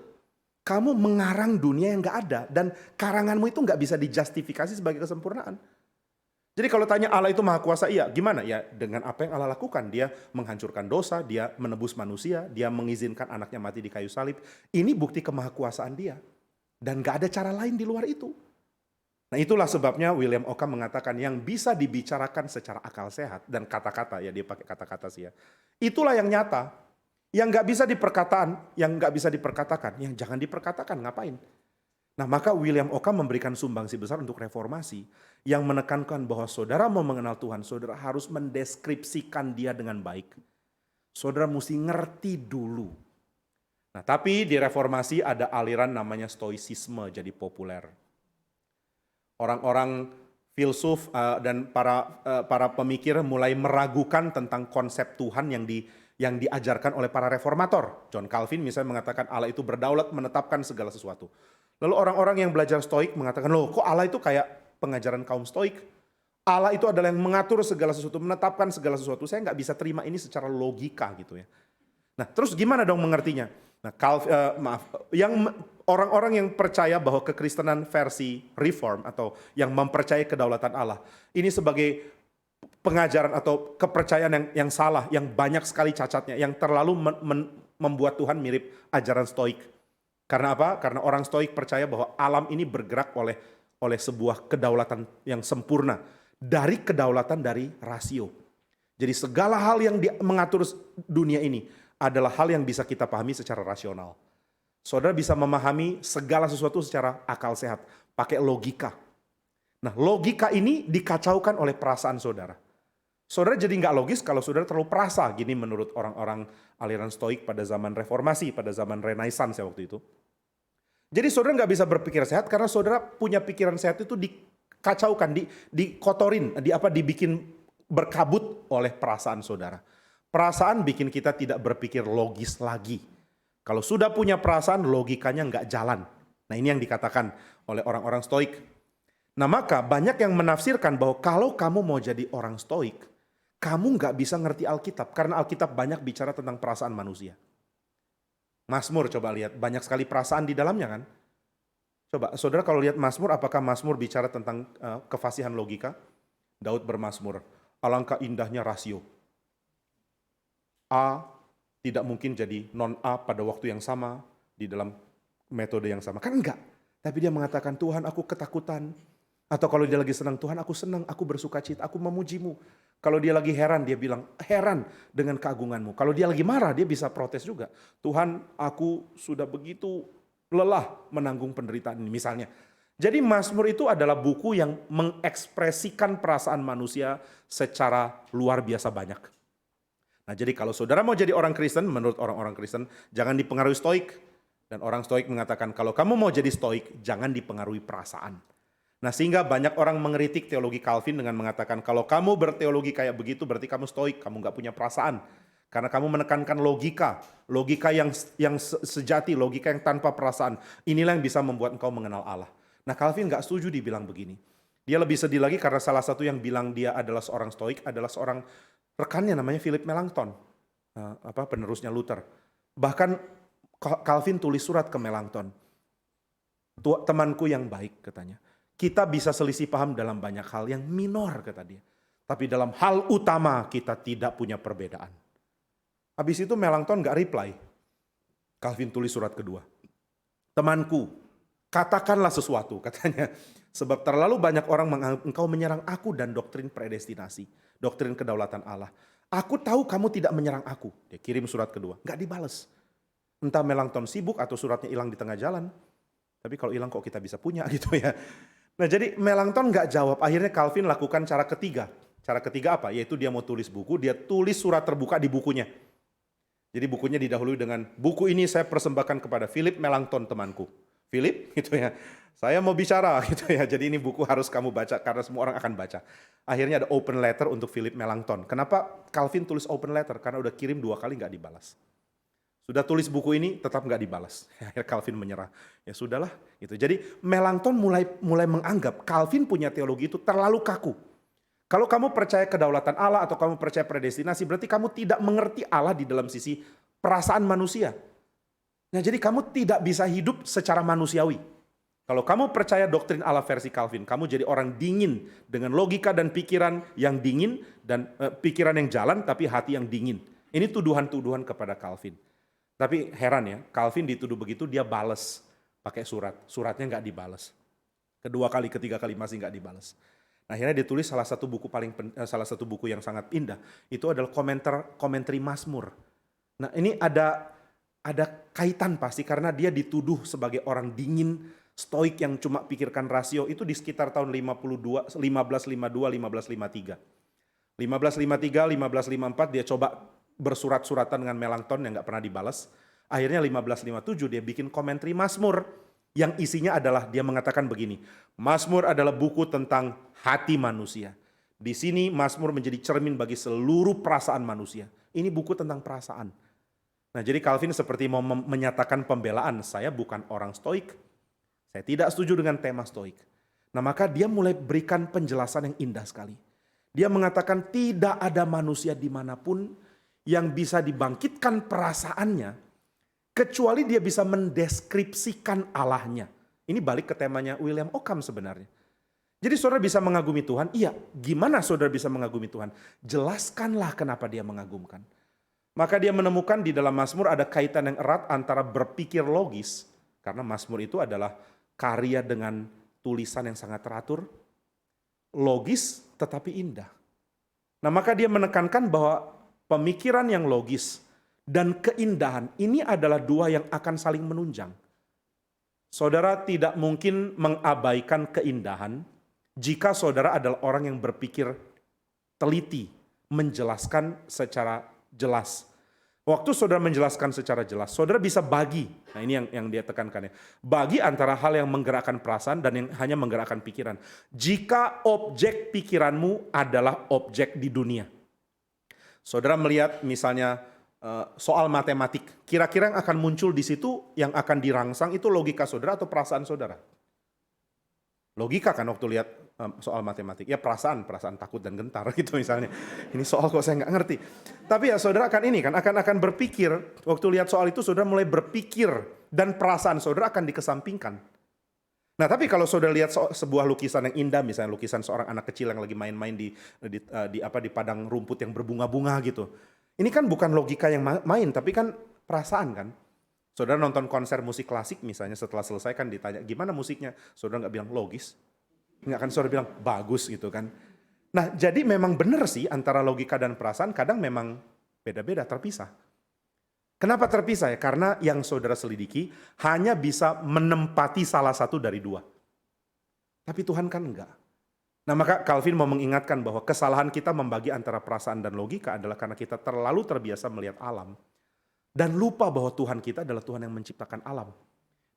Kamu mengarang dunia yang nggak ada. Dan karanganmu itu nggak bisa dijustifikasi sebagai kesempurnaan. Jadi kalau tanya Allah itu maha kuasa, iya. Gimana? Ya dengan apa yang Allah lakukan. Dia menghancurkan dosa, dia menebus manusia, dia mengizinkan anaknya mati di kayu salib. Ini bukti kemahakuasaan dia. Dan gak ada cara lain di luar itu. Nah itulah sebabnya William Ockham mengatakan yang bisa dibicarakan secara akal sehat dan kata-kata, ya dia pakai kata-kata sih ya. Itulah yang nyata. Yang gak bisa diperkatakan, yang jangan diperkatakan, ngapain? Nah maka William Ockham memberikan sumbangsi besar untuk reformasi yang menekankan bahwa saudara mau mengenal Tuhan, saudara harus mendeskripsikan dia dengan baik. Saudara mesti ngerti dulu. Nah tapi di reformasi ada aliran namanya stoicisme jadi populer. Orang-orang filsuf dan para pemikir mulai meragukan tentang konsep Tuhan yang diajarkan oleh para reformator. John Calvin misalnya mengatakan Allah itu berdaulat menetapkan segala sesuatu. Lalu orang-orang yang belajar stoik mengatakan, loh kok Allah itu kayak pengajaran kaum stoik? Allah itu adalah yang mengatur segala sesuatu, menetapkan segala sesuatu. Saya nggak bisa terima ini secara logika gitu ya. Nah terus gimana dong mengertinya? Nah orang-orang yang percaya bahwa kekristenan versi reform atau yang mempercayai kedaulatan Allah, ini sebagai pengajaran atau kepercayaan yang salah, yang banyak sekali cacatnya, yang terlalu membuat Tuhan mirip ajaran stoik. Karena apa? Karena orang stoik percaya bahwa alam ini bergerak oleh sebuah kedaulatan yang sempurna. Dari kedaulatan dari rasio. Jadi segala hal yang mengatur dunia ini adalah hal yang bisa kita pahami secara rasional. Saudara bisa memahami segala sesuatu secara akal sehat. Pakai logika. Nah logika ini dikacaukan oleh perasaan saudara. Saudara jadi nggak logis kalau saudara terlalu perasa, gini menurut orang-orang aliran stoik pada zaman reformasi, pada zaman renaissance ya waktu itu. Jadi saudara nggak bisa berpikir sehat karena saudara punya pikiran sehat itu dikacaukan, dikotorin, dibikin berkabut oleh perasaan saudara. Perasaan bikin kita tidak berpikir logis lagi. Kalau sudah punya perasaan, logikanya nggak jalan. Nah ini yang dikatakan oleh orang-orang stoik. Nah maka banyak yang menafsirkan bahwa kalau kamu mau jadi orang stoik, kamu nggak bisa ngerti Alkitab. Karena Alkitab banyak bicara tentang perasaan manusia. Mazmur coba lihat, banyak sekali perasaan di dalamnya kan. Coba saudara kalau lihat Mazmur, apakah Mazmur bicara tentang kefasihan logika? Daud bermazmur, alangkah indahnya rasio. A tidak mungkin jadi non-A pada waktu yang sama, di dalam metode yang sama. Kan enggak. Tapi dia mengatakan, Tuhan aku ketakutan. Atau kalau dia lagi senang, Tuhan aku senang, aku bersuka cita, aku memujimu. Kalau dia lagi heran, dia bilang, heran dengan keagunganmu. Kalau dia lagi marah, dia bisa protes juga. Tuhan aku sudah begitu lelah menanggung penderitaan ini misalnya. Jadi Mazmur itu adalah buku yang mengekspresikan perasaan manusia secara luar biasa banyak. Nah jadi kalau saudara mau jadi orang Kristen, menurut orang-orang Kristen, jangan dipengaruhi stoik. Dan orang stoik mengatakan kalau kamu mau jadi stoik, jangan dipengaruhi perasaan. Nah sehingga banyak orang mengeritik teologi Calvin dengan mengatakan kalau kamu berteologi kayak begitu berarti kamu stoik, kamu nggak punya perasaan. Karena kamu menekankan logika yang sejati, logika yang tanpa perasaan. Inilah yang bisa membuat engkau mengenal Allah. Nah Calvin nggak setuju dibilang begini. Dia lebih sedih lagi karena salah satu yang bilang dia adalah seorang stoik adalah seorang rekannya namanya Philip Melanchthon, penerusnya Luther. Bahkan Calvin tulis surat ke Melanchthon. Temanku yang baik katanya. Kita bisa selisih paham dalam banyak hal yang minor kata dia. Tapi dalam hal utama kita tidak punya perbedaan. Habis itu Melanchthon gak reply. Calvin tulis surat kedua. Temanku, katakanlah sesuatu katanya. Sebab terlalu banyak orang menganggap engkau menyerang aku dan doktrin predestinasi. Doktrin kedaulatan Allah. Aku tahu kamu tidak menyerang aku. Dia kirim surat kedua. Gak dibales. Entah Melanchthon sibuk atau suratnya hilang di tengah jalan. Tapi kalau hilang kok kita bisa punya gitu ya. Nah jadi Melanchthon gak jawab. Akhirnya Calvin lakukan cara ketiga. Cara ketiga apa? Yaitu dia mau tulis buku. Dia tulis surat terbuka di bukunya. Jadi bukunya didahului dengan buku ini saya persembahkan kepada Philip Melanchthon temanku. Philip gitu ya. Saya mau bicara gitu ya. Jadi ini buku harus kamu baca karena semua orang akan baca. Akhirnya ada open letter untuk Philip Melanchthon. Kenapa Calvin tulis open letter? Karena udah kirim 2 kali nggak dibalas. Sudah tulis buku ini tetap nggak dibalas. Akhirnya Calvin menyerah. Ya sudahlah gitu. Jadi Melanchthon mulai menganggap Calvin punya teologi itu terlalu kaku. Kalau kamu percaya kedaulatan Allah atau kamu percaya predestinasi berarti kamu tidak mengerti Allah di dalam sisi perasaan manusia. Nah jadi kamu tidak bisa hidup secara manusiawi. Kalau kamu percaya doktrin Allah versi Calvin, kamu jadi orang dingin dengan logika dan pikiran yang dingin dan pikiran yang jalan tapi hati yang dingin. Ini tuduhan-tuduhan kepada Calvin. Tapi heran ya, Calvin dituduh begitu dia bales pakai surat. Suratnya nggak dibalas. Kedua kali, ketiga kali masih nggak dibalas. Nah, akhirnya dia tulis salah satu buku yang sangat indah. Itu adalah komentari Mazmur. Nah, ini ada kaitan pasti karena dia dituduh sebagai orang dingin, stoik yang cuma pikirkan rasio. Itu di sekitar tahun 1552, 1553. 1553, 1554 dia coba bersurat-suratan dengan Melanchthon yang nggak pernah dibalas. Akhirnya 1557 dia bikin komentari Mazmur yang isinya adalah dia mengatakan begini, Mazmur adalah buku tentang hati manusia. Di sini Mazmur menjadi cermin bagi seluruh perasaan manusia. Ini buku tentang perasaan. Nah, jadi Calvin seperti mau menyatakan pembelaan, saya bukan orang stoik. Saya tidak setuju dengan tema stoik. Nah, maka dia mulai berikan penjelasan yang indah sekali. Dia mengatakan tidak ada manusia dimanapun yang bisa dibangkitkan perasaannya kecuali dia bisa mendeskripsikan Allahnya. Ini balik ke temanya William Ockham sebenarnya. Jadi saudara bisa mengagumi Tuhan? Iya. Gimana saudara bisa mengagumi Tuhan? Jelaskanlah kenapa dia mengagumkan. Maka dia menemukan di dalam Mazmur ada kaitan yang erat antara berpikir logis. Karena Mazmur itu adalah karya dengan tulisan yang sangat teratur. Logis tetapi indah. Nah, maka dia menekankan bahwa pemikiran yang logis dan keindahan ini adalah dua yang akan saling menunjang. Saudara tidak mungkin mengabaikan keindahan jika saudara adalah orang yang berpikir teliti, menjelaskan secara jelas. Waktu saudara menjelaskan secara jelas, saudara bisa bagi. Nah, ini yang dia tekankan ya. Bagi antara hal yang menggerakkan perasaan dan yang hanya menggerakkan pikiran. Jika objek pikiranmu adalah objek di dunia. Saudara melihat misalnya soal matematik. Kira-kira yang akan muncul di situ yang akan dirangsang itu logika saudara atau perasaan saudara? Logika kan waktu lihat soal matematik. Ya perasaan takut dan gentar gitu misalnya. Ini soal kok saya nggak ngerti. Tapi ya saudara akan berpikir. Waktu lihat soal itu saudara mulai berpikir. Dan perasaan saudara akan dikesampingkan. Nah, tapi kalau saudara lihat sebuah lukisan yang indah, misalnya lukisan seorang anak kecil yang lagi main-main di padang rumput yang berbunga-bunga gitu. Ini kan bukan logika yang main, tapi kan perasaan kan. Saudara nonton konser musik klasik misalnya, setelah selesai kan ditanya, gimana musiknya? Saudara nggak bilang logis. Nggak kan saudara bilang bagus gitu kan. Nah, jadi memang benar sih antara logika dan perasaan kadang memang beda-beda, terpisah. Kenapa terpisah ya? Karena yang saudara selidiki hanya bisa menempati salah satu dari dua. Tapi Tuhan kan enggak. Nah, maka Calvin mau mengingatkan bahwa kesalahan kita membagi antara perasaan dan logika adalah karena kita terlalu terbiasa melihat alam. Dan lupa bahwa Tuhan kita adalah Tuhan yang menciptakan alam.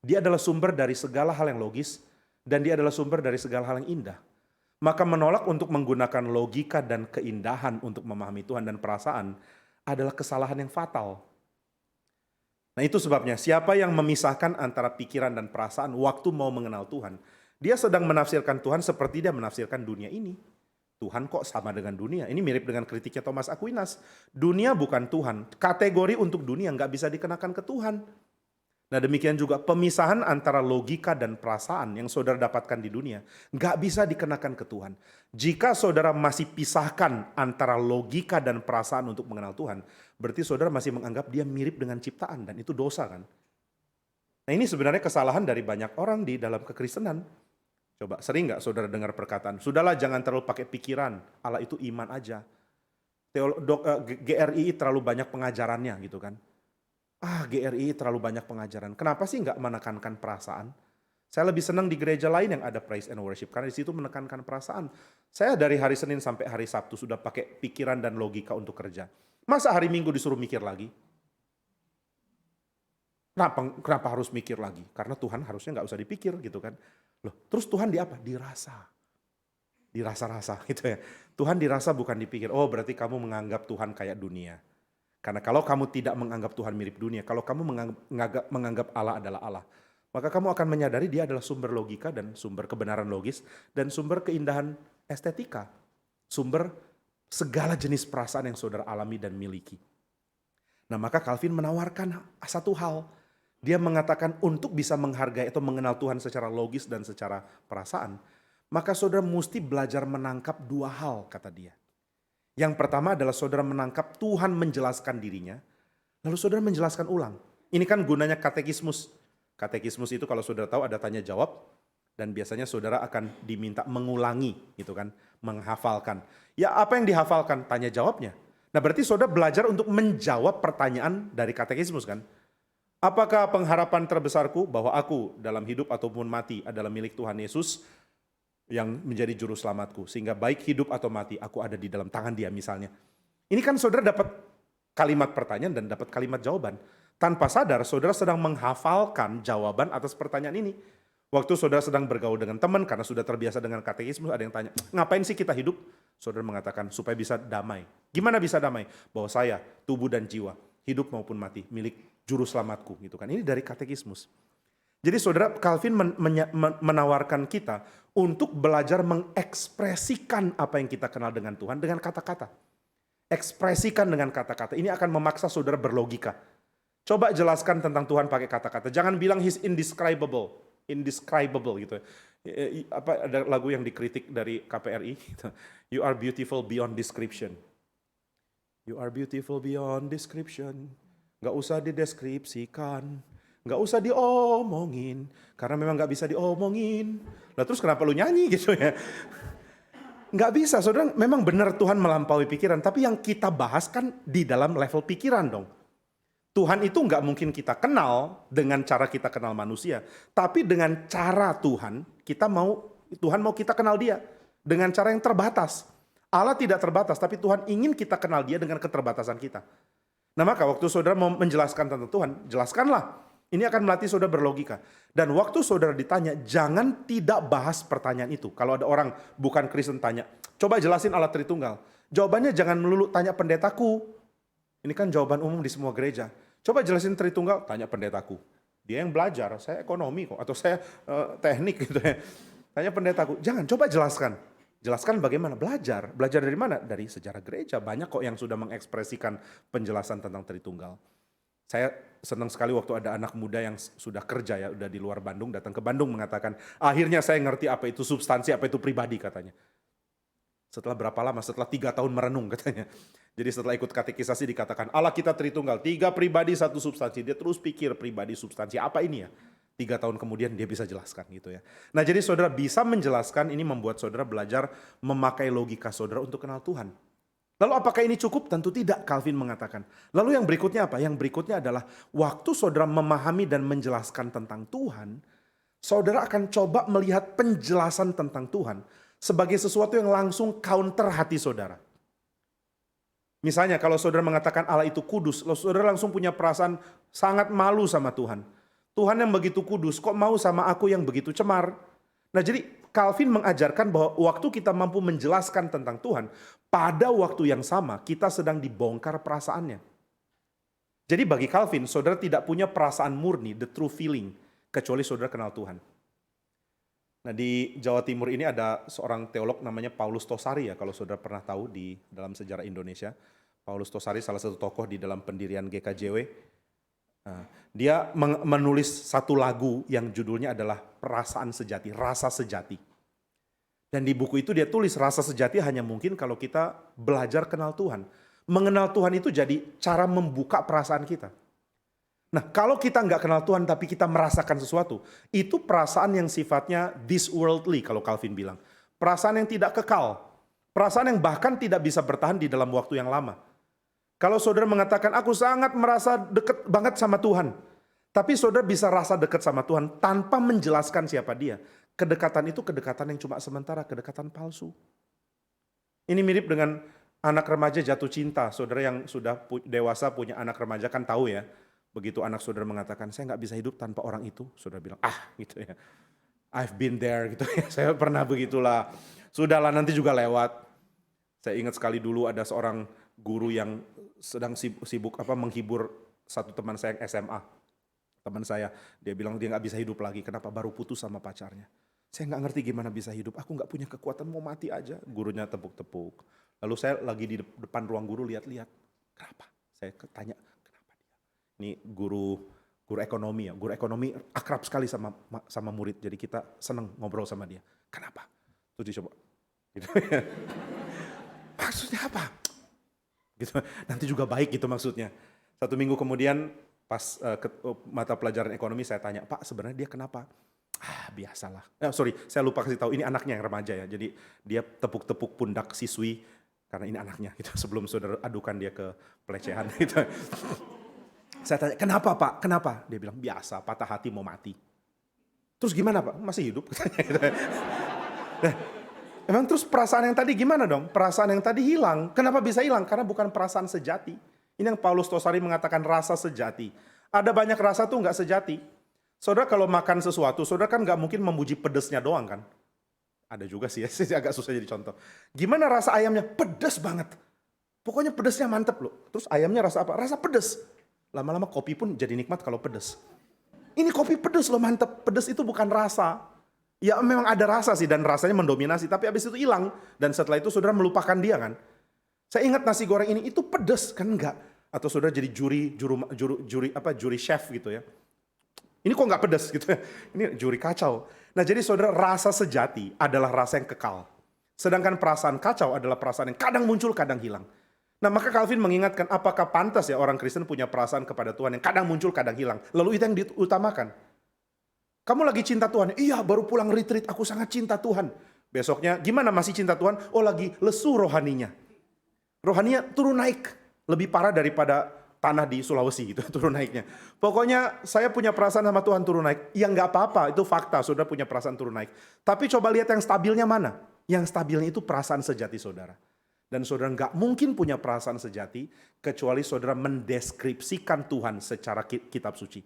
Dia adalah sumber dari segala hal yang logis. Dan dia adalah sumber dari segala hal yang indah. Maka menolak untuk menggunakan logika dan keindahan untuk memahami Tuhan dan perasaan adalah kesalahan yang fatal. Nah, itu sebabnya siapa yang memisahkan antara pikiran dan perasaan waktu mau mengenal Tuhan, dia sedang menafsirkan Tuhan seperti dia menafsirkan dunia ini. Tuhan kok sama dengan dunia? Ini mirip dengan kritiknya Thomas Aquinas. Dunia bukan Tuhan. Kategori untuk dunia nggak bisa dikenakan ke Tuhan. Nah, demikian juga pemisahan antara logika dan perasaan yang saudara dapatkan di dunia nggak bisa dikenakan ke Tuhan. Jika saudara masih pisahkan antara logika dan perasaan untuk mengenal Tuhan, berarti saudara masih menganggap dia mirip dengan ciptaan dan itu dosa kan? Nah, ini sebenarnya kesalahan dari banyak orang di dalam kekristenan. Coba sering nggak saudara dengar perkataan, sudahlah jangan terlalu pakai pikiran, Allah itu iman aja. GRI terlalu banyak pengajarannya gitu kan. GRI terlalu banyak pengajaran. Kenapa sih nggak menekankan perasaan? Saya lebih senang di gereja lain yang ada praise and worship karena di situ menekankan perasaan. Saya dari hari Senin sampai hari Sabtu sudah pakai pikiran dan logika untuk kerja. Masa hari Minggu disuruh mikir lagi? Kenapa harus mikir lagi? Karena Tuhan harusnya nggak usah dipikir gitu kan. Loh, terus Tuhan di apa? Dirasa. Dirasa-rasa gitu ya. Tuhan dirasa bukan dipikir. Oh, berarti kamu menganggap Tuhan kayak dunia. Karena kalau kamu tidak menganggap Tuhan mirip dunia, kalau kamu menganggap Allah adalah Allah, maka kamu akan menyadari dia adalah sumber logika dan sumber kebenaran logis dan sumber keindahan estetika. Sumber segala jenis perasaan yang saudara alami dan miliki. Nah, maka Calvin menawarkan satu hal. Dia mengatakan untuk bisa menghargai atau mengenal Tuhan secara logis dan secara perasaan, maka saudara mesti belajar menangkap dua hal, kata dia. Yang pertama adalah saudara menangkap Tuhan menjelaskan dirinya, lalu saudara menjelaskan ulang. Ini kan gunanya katekismus. Katekismus itu kalau saudara tahu ada tanya jawab, dan biasanya saudara akan diminta mengulangi gitu kan, menghafalkan. Ya apa yang dihafalkan? Tanya jawabnya. Nah berarti saudara belajar untuk menjawab pertanyaan dari katekismus kan. Apakah pengharapan terbesarku bahwa aku dalam hidup ataupun mati adalah milik Tuhan Yesus yang menjadi juru selamatku. Sehingga baik hidup atau mati aku ada di dalam tangan dia misalnya. Ini kan saudara dapat kalimat pertanyaan dan dapat kalimat jawaban. Tanpa sadar saudara sedang menghafalkan jawaban atas pertanyaan ini. Waktu saudara sedang bergaul dengan teman karena sudah terbiasa dengan katekismus, ada yang tanya, ngapain sih kita hidup? Saudara mengatakan supaya bisa damai. Gimana bisa damai? Bahwa saya, tubuh dan jiwa, hidup maupun mati, milik juru selamatku gitu kan. Ini dari katekismus. Jadi saudara, Calvin menawarkan kita untuk belajar mengekspresikan apa yang kita kenal dengan Tuhan dengan kata-kata. Ekspresikan dengan kata-kata. Ini akan memaksa saudara berlogika. Coba jelaskan tentang Tuhan pakai kata-kata. Jangan bilang he's indescribable. Indescribable gitu. Apa ada lagu yang dikritik dari KPRI gitu. You are beautiful beyond description. You are beautiful beyond description. Gak usah dideskripsikan, gak usah diomongin, karena memang gak bisa diomongin. Lah terus kenapa lu nyanyi gitu ya? Gak bisa, saudara, memang benar Tuhan melampaui pikiran, tapi yang kita bahas kan di dalam level pikiran dong. Tuhan itu gak mungkin kita kenal dengan cara kita kenal manusia, tapi dengan cara Tuhan mau kita kenal dia dengan cara yang terbatas. Allah tidak terbatas, tapi Tuhan ingin kita kenal dia dengan keterbatasan kita. Nah maka waktu saudara mau menjelaskan tentang Tuhan, jelaskanlah. Ini akan melatih saudara berlogika. Dan waktu saudara ditanya, jangan tidak bahas pertanyaan itu. Kalau ada orang bukan Kristen tanya, coba jelasin Allah Tritunggal. Jawabannya jangan melulu tanya pendetaku. Ini kan jawaban umum di semua gereja. Coba jelasin Tritunggal, tanya pendetaku. Dia yang belajar, saya ekonomi kok, atau saya teknik gitu ya. Tanya pendetaku, jangan, coba jelaskan. Jelaskan bagaimana belajar. Belajar dari mana? Dari sejarah gereja. Banyak kok yang sudah mengekspresikan penjelasan tentang Tritunggal. Saya senang sekali waktu ada anak muda yang sudah kerja ya, udah di luar Bandung, datang ke Bandung mengatakan, akhirnya saya ngerti apa itu substansi, apa itu pribadi katanya. Setelah berapa lama? Setelah 3 tahun merenung katanya. Jadi setelah ikut katekisasi dikatakan, Allah kita Tritunggal, 3 pribadi 1 substansi. Dia terus pikir pribadi substansi apa ini ya? 3 tahun kemudian dia bisa jelaskan gitu ya. Nah jadi saudara bisa menjelaskan, ini membuat saudara belajar memakai logika saudara untuk kenal Tuhan. Lalu apakah ini cukup? Tentu tidak, Calvin mengatakan. Lalu yang berikutnya apa? Yang berikutnya adalah waktu saudara memahami dan menjelaskan tentang Tuhan, saudara akan coba melihat penjelasan tentang Tuhan sebagai sesuatu yang langsung counter hati saudara. Misalnya kalau saudara mengatakan Allah itu kudus, lalu saudara langsung punya perasaan sangat malu sama Tuhan. Tuhan yang begitu kudus, kok mau sama aku yang begitu cemar? Nah jadi Calvin mengajarkan bahwa waktu kita mampu menjelaskan tentang Tuhan, pada waktu yang sama kita sedang dibongkar perasaannya. Jadi bagi Calvin, saudara tidak punya perasaan murni, the true feeling, kecuali saudara kenal Tuhan. Nah di Jawa Timur ini ada seorang teolog namanya Paulus Tosari ya, kalau saudara pernah tahu di dalam sejarah Indonesia. Paulus Tosari salah satu tokoh di dalam pendirian GKJW. Dia menulis satu lagu yang judulnya adalah Perasaan Sejati, Rasa Sejati. Dan di buku itu dia tulis rasa sejati hanya mungkin kalau kita belajar kenal Tuhan. Mengenal Tuhan itu jadi cara membuka perasaan kita. Nah kalau kita nggak kenal Tuhan tapi kita merasakan sesuatu, itu perasaan yang sifatnya this worldly kalau Calvin bilang. Perasaan yang tidak kekal, perasaan yang bahkan tidak bisa bertahan di dalam waktu yang lama. Kalau saudara mengatakan aku sangat merasa dekat banget sama Tuhan, tapi saudara bisa rasa dekat sama Tuhan tanpa menjelaskan siapa dia. Kedekatan itu kedekatan yang cuma sementara, kedekatan palsu. Ini mirip dengan anak remaja jatuh cinta. Saudara yang sudah dewasa punya anak remaja kan tahu ya. Begitu anak saudara mengatakan, saya nggak bisa hidup tanpa orang itu. Saudara bilang, gitu ya. I've been there gitu ya. Saya pernah begitulah. Sudahlah nanti juga lewat. Saya ingat sekali dulu ada seorang guru yang sedang sibuk menghibur satu teman saya yang SMA. Teman saya, dia bilang dia nggak bisa hidup lagi. Kenapa? Baru putus sama pacarnya. Saya nggak ngerti gimana bisa hidup. Aku nggak punya kekuatan, mau mati aja. Gurunya tepuk-tepuk. Lalu saya lagi di depan ruang guru lihat-lihat. Kenapa? Saya tanya. Ini guru ekonomi ya. Guru ekonomi akrab sekali sama murid. Jadi kita seneng ngobrol sama dia. Kenapa? Terus dicoba. Gitu ya. Maksudnya apa? Gitu. Nanti juga baik gitu maksudnya. 1 minggu kemudian Pas mata pelajaran ekonomi saya tanya, Pak sebenarnya dia kenapa? Biasalah. Saya lupa kasih tahu ini anaknya yang remaja ya. Jadi dia tepuk-tepuk pundak siswi karena ini anaknya gitu. Sebelum saudara adukan dia ke pelecehan gitu. Saya tanya, kenapa Pak? Kenapa? Dia bilang, biasa, patah hati mau mati. Terus gimana Pak? Masih hidup? Nah, emang terus perasaan yang tadi gimana dong? Perasaan yang tadi hilang. Kenapa bisa hilang? Karena bukan perasaan sejati. Ini yang Paulus Tosari mengatakan rasa sejati. Ada banyak rasa tuh nggak sejati. Saudara kalau makan sesuatu, saudara kan nggak mungkin memuji pedesnya doang kan? Ada juga sih ya, agak susah jadi contoh. Gimana rasa ayamnya? Pedes banget. Pokoknya pedesnya mantep loh. Terus ayamnya rasa apa? Rasa pedes. Lama-lama kopi pun jadi nikmat kalau pedes. Ini kopi pedes loh, mantep. Pedes itu bukan rasa. Ya memang ada rasa sih dan rasanya mendominasi, tapi habis itu hilang. Dan setelah itu saudara melupakan dia kan. Saya ingat nasi goreng ini itu pedes kan enggak? Atau saudara jadi juri chef gitu ya. Ini kok nggak pedas gitu ya. Ini juri kacau. Nah jadi saudara, rasa sejati adalah rasa yang kekal. Sedangkan perasaan kacau adalah perasaan yang kadang muncul, kadang hilang. Nah maka Calvin mengingatkan, apakah pantas ya orang Kristen punya perasaan kepada Tuhan yang kadang muncul, kadang hilang. Lalu itu yang diutamakan. Kamu lagi cinta Tuhan? Iya, baru pulang retreat, aku sangat cinta Tuhan. Besoknya, gimana masih cinta Tuhan? Oh lagi lesu rohaninya. Rohaninya turun naik. Lebih parah daripada tanah di Sulawesi gitu, turun naiknya. Pokoknya saya punya perasaan sama Tuhan turun naik. Ya nggak apa-apa, itu fakta, saudara punya perasaan turun naik. Tapi coba lihat yang stabilnya mana? Yang stabilnya itu perasaan sejati saudara. Dan saudara nggak mungkin punya perasaan sejati kecuali saudara mendeskripsikan Tuhan secara kitab suci.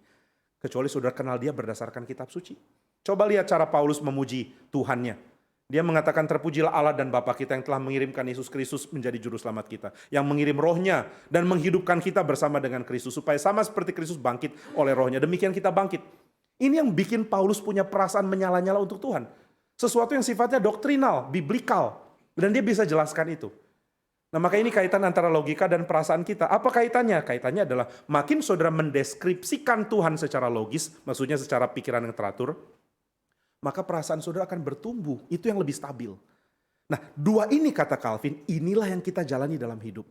Kecuali saudara kenal dia berdasarkan kitab suci. Coba lihat cara Paulus memuji Tuhannya. Dia mengatakan terpujilah Allah dan Bapa kita yang telah mengirimkan Yesus Kristus menjadi juru selamat kita. Yang mengirim rohnya dan menghidupkan kita bersama dengan Kristus. Supaya sama seperti Kristus bangkit oleh rohnya. Demikian kita bangkit. Ini yang bikin Paulus punya perasaan menyala-nyala untuk Tuhan. Sesuatu yang sifatnya doktrinal, biblikal. Dan dia bisa jelaskan itu. Nah maka ini kaitan antara logika dan perasaan kita. Apa kaitannya? Kaitannya adalah makin saudara mendeskripsikan Tuhan secara logis. Maksudnya secara pikiran yang teratur. Maka perasaan saudara akan bertumbuh. Itu yang lebih stabil. Nah, dua ini kata Calvin, inilah yang kita jalani dalam hidup.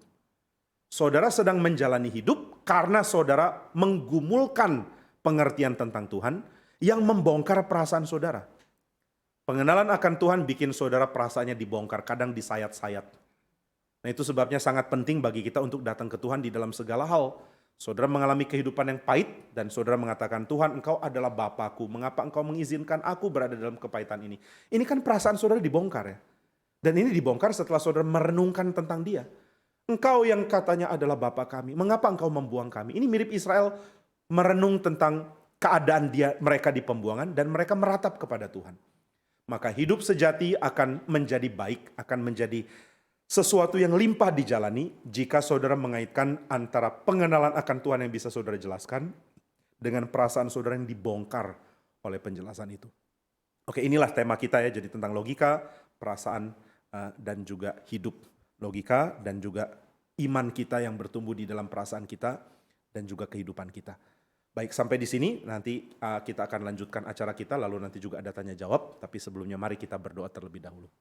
Saudara sedang menjalani hidup karena saudara menggumulkan pengertian tentang Tuhan yang membongkar perasaan saudara. Pengenalan akan Tuhan bikin saudara perasaannya dibongkar, kadang disayat-sayat. Nah, itu sebabnya sangat penting bagi kita untuk datang ke Tuhan di dalam segala hal. Saudara mengalami kehidupan yang pahit dan saudara mengatakan, Tuhan engkau adalah Bapakku, mengapa engkau mengizinkan aku berada dalam kepahitan ini? Ini kan perasaan saudara dibongkar ya. Dan ini dibongkar setelah saudara merenungkan tentang dia. Engkau yang katanya adalah Bapa kami, mengapa engkau membuang kami? Ini mirip Israel merenung tentang keadaan mereka di pembuangan dan mereka meratap kepada Tuhan. Maka hidup sejati akan menjadi baik, akan menjadi sesuatu yang limpah dijalani jika saudara mengaitkan antara pengenalan akan Tuhan yang bisa saudara jelaskan dengan perasaan saudara yang dibongkar oleh penjelasan itu. Oke, inilah tema kita ya, jadi tentang logika, perasaan, dan juga hidup. Logika dan juga iman kita yang bertumbuh di dalam perasaan kita dan juga kehidupan kita. Baik, sampai di sini nanti kita akan lanjutkan acara kita, lalu nanti juga ada tanya jawab, tapi sebelumnya mari kita berdoa terlebih dahulu.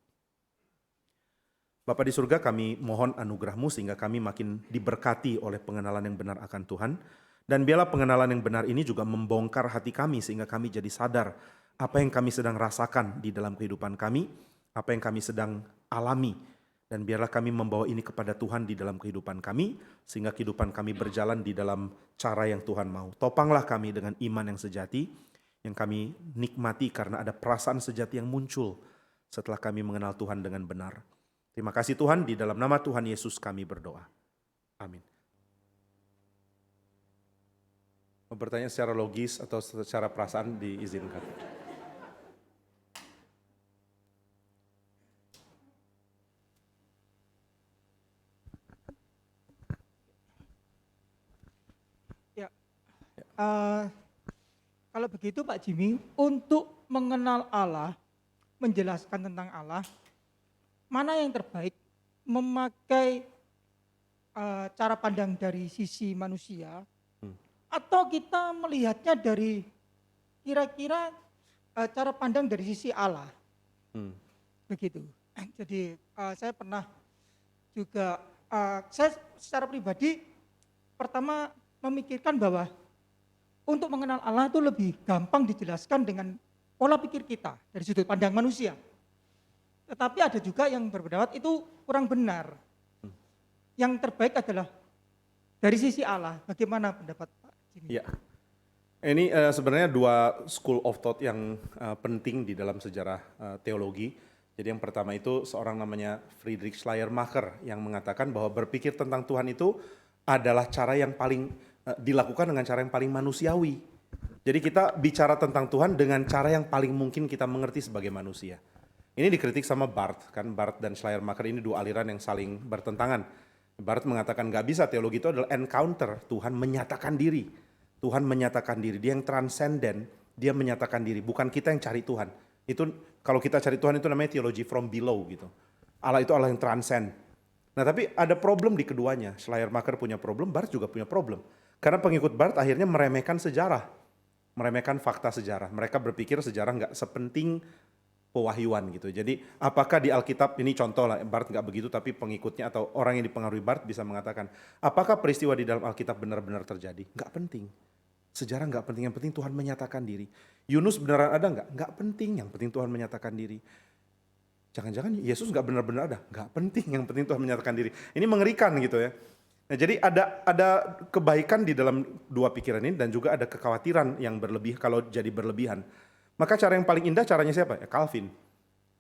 Bapa di surga, kami mohon anugerah-Mu sehingga kami makin diberkati oleh pengenalan yang benar akan Tuhan. Dan biarlah pengenalan yang benar ini juga membongkar hati kami sehingga kami jadi sadar apa yang kami sedang rasakan di dalam kehidupan kami, apa yang kami sedang alami. Dan biarlah kami membawa ini kepada Tuhan di dalam kehidupan kami, sehingga kehidupan kami berjalan di dalam cara yang Tuhan mau. Topanglah kami dengan iman yang sejati, yang kami nikmati karena ada perasaan sejati yang muncul setelah kami mengenal Tuhan dengan benar. Terima kasih Tuhan, di dalam nama Tuhan Yesus kami berdoa. Amin. Mau bertanya secara logis atau secara perasaan diizinkan. Ya, kalau begitu Pak Jimmy, untuk mengenal Allah, menjelaskan tentang Allah, mana yang terbaik, memakai cara pandang dari sisi manusia, atau kita melihatnya dari kira-kira cara pandang dari sisi Allah, begitu. Jadi saya pernah juga, saya secara pribadi pertama memikirkan bahwa untuk mengenal Allah itu lebih gampang dijelaskan dengan pola pikir kita dari sudut pandang manusia. Tetapi ada juga yang berpendapat itu kurang benar. Yang terbaik adalah dari sisi Allah. Bagaimana pendapat Pak Jimmy? Ya, ini sebenarnya dua school of thought yang penting di dalam sejarah teologi. Jadi yang pertama itu seorang namanya Friedrich Schleiermacher yang mengatakan bahwa berpikir tentang Tuhan itu adalah cara yang paling dilakukan dengan cara yang paling manusiawi. Jadi kita bicara tentang Tuhan dengan cara yang paling mungkin kita mengerti sebagai manusia. Ini dikritik sama Barth, kan Barth dan Schleiermacher ini dua aliran yang saling bertentangan. Barth mengatakan nggak bisa, teologi itu adalah encounter, Tuhan menyatakan diri. Tuhan menyatakan diri, dia yang transenden, dia menyatakan diri, bukan kita yang cari Tuhan. Itu kalau kita cari Tuhan itu namanya teologi from below gitu. Allah itu Allah yang transcend. Nah tapi ada problem di keduanya, Schleiermacher punya problem, Barth juga punya problem. Karena pengikut Barth akhirnya meremehkan sejarah, meremehkan fakta sejarah. Mereka berpikir sejarah nggak sepenting pewahyuan gitu. Jadi apakah di Alkitab, ini contoh lah, Barth nggak begitu tapi pengikutnya atau orang yang dipengaruhi Barth bisa mengatakan, apakah peristiwa di dalam Alkitab benar-benar terjadi? Nggak penting. Sejarah nggak penting, yang penting Tuhan menyatakan diri. Yunus beneran ada nggak? Nggak penting, yang penting Tuhan menyatakan diri. Jangan-jangan Yesus nggak benar-benar ada? Nggak penting, yang penting Tuhan menyatakan diri. Ini mengerikan gitu ya. Nah, jadi ada kebaikan di dalam dua pikiran ini dan juga ada kekhawatiran yang berlebih kalau jadi berlebihan. Maka cara yang paling indah caranya siapa? Ya Calvin.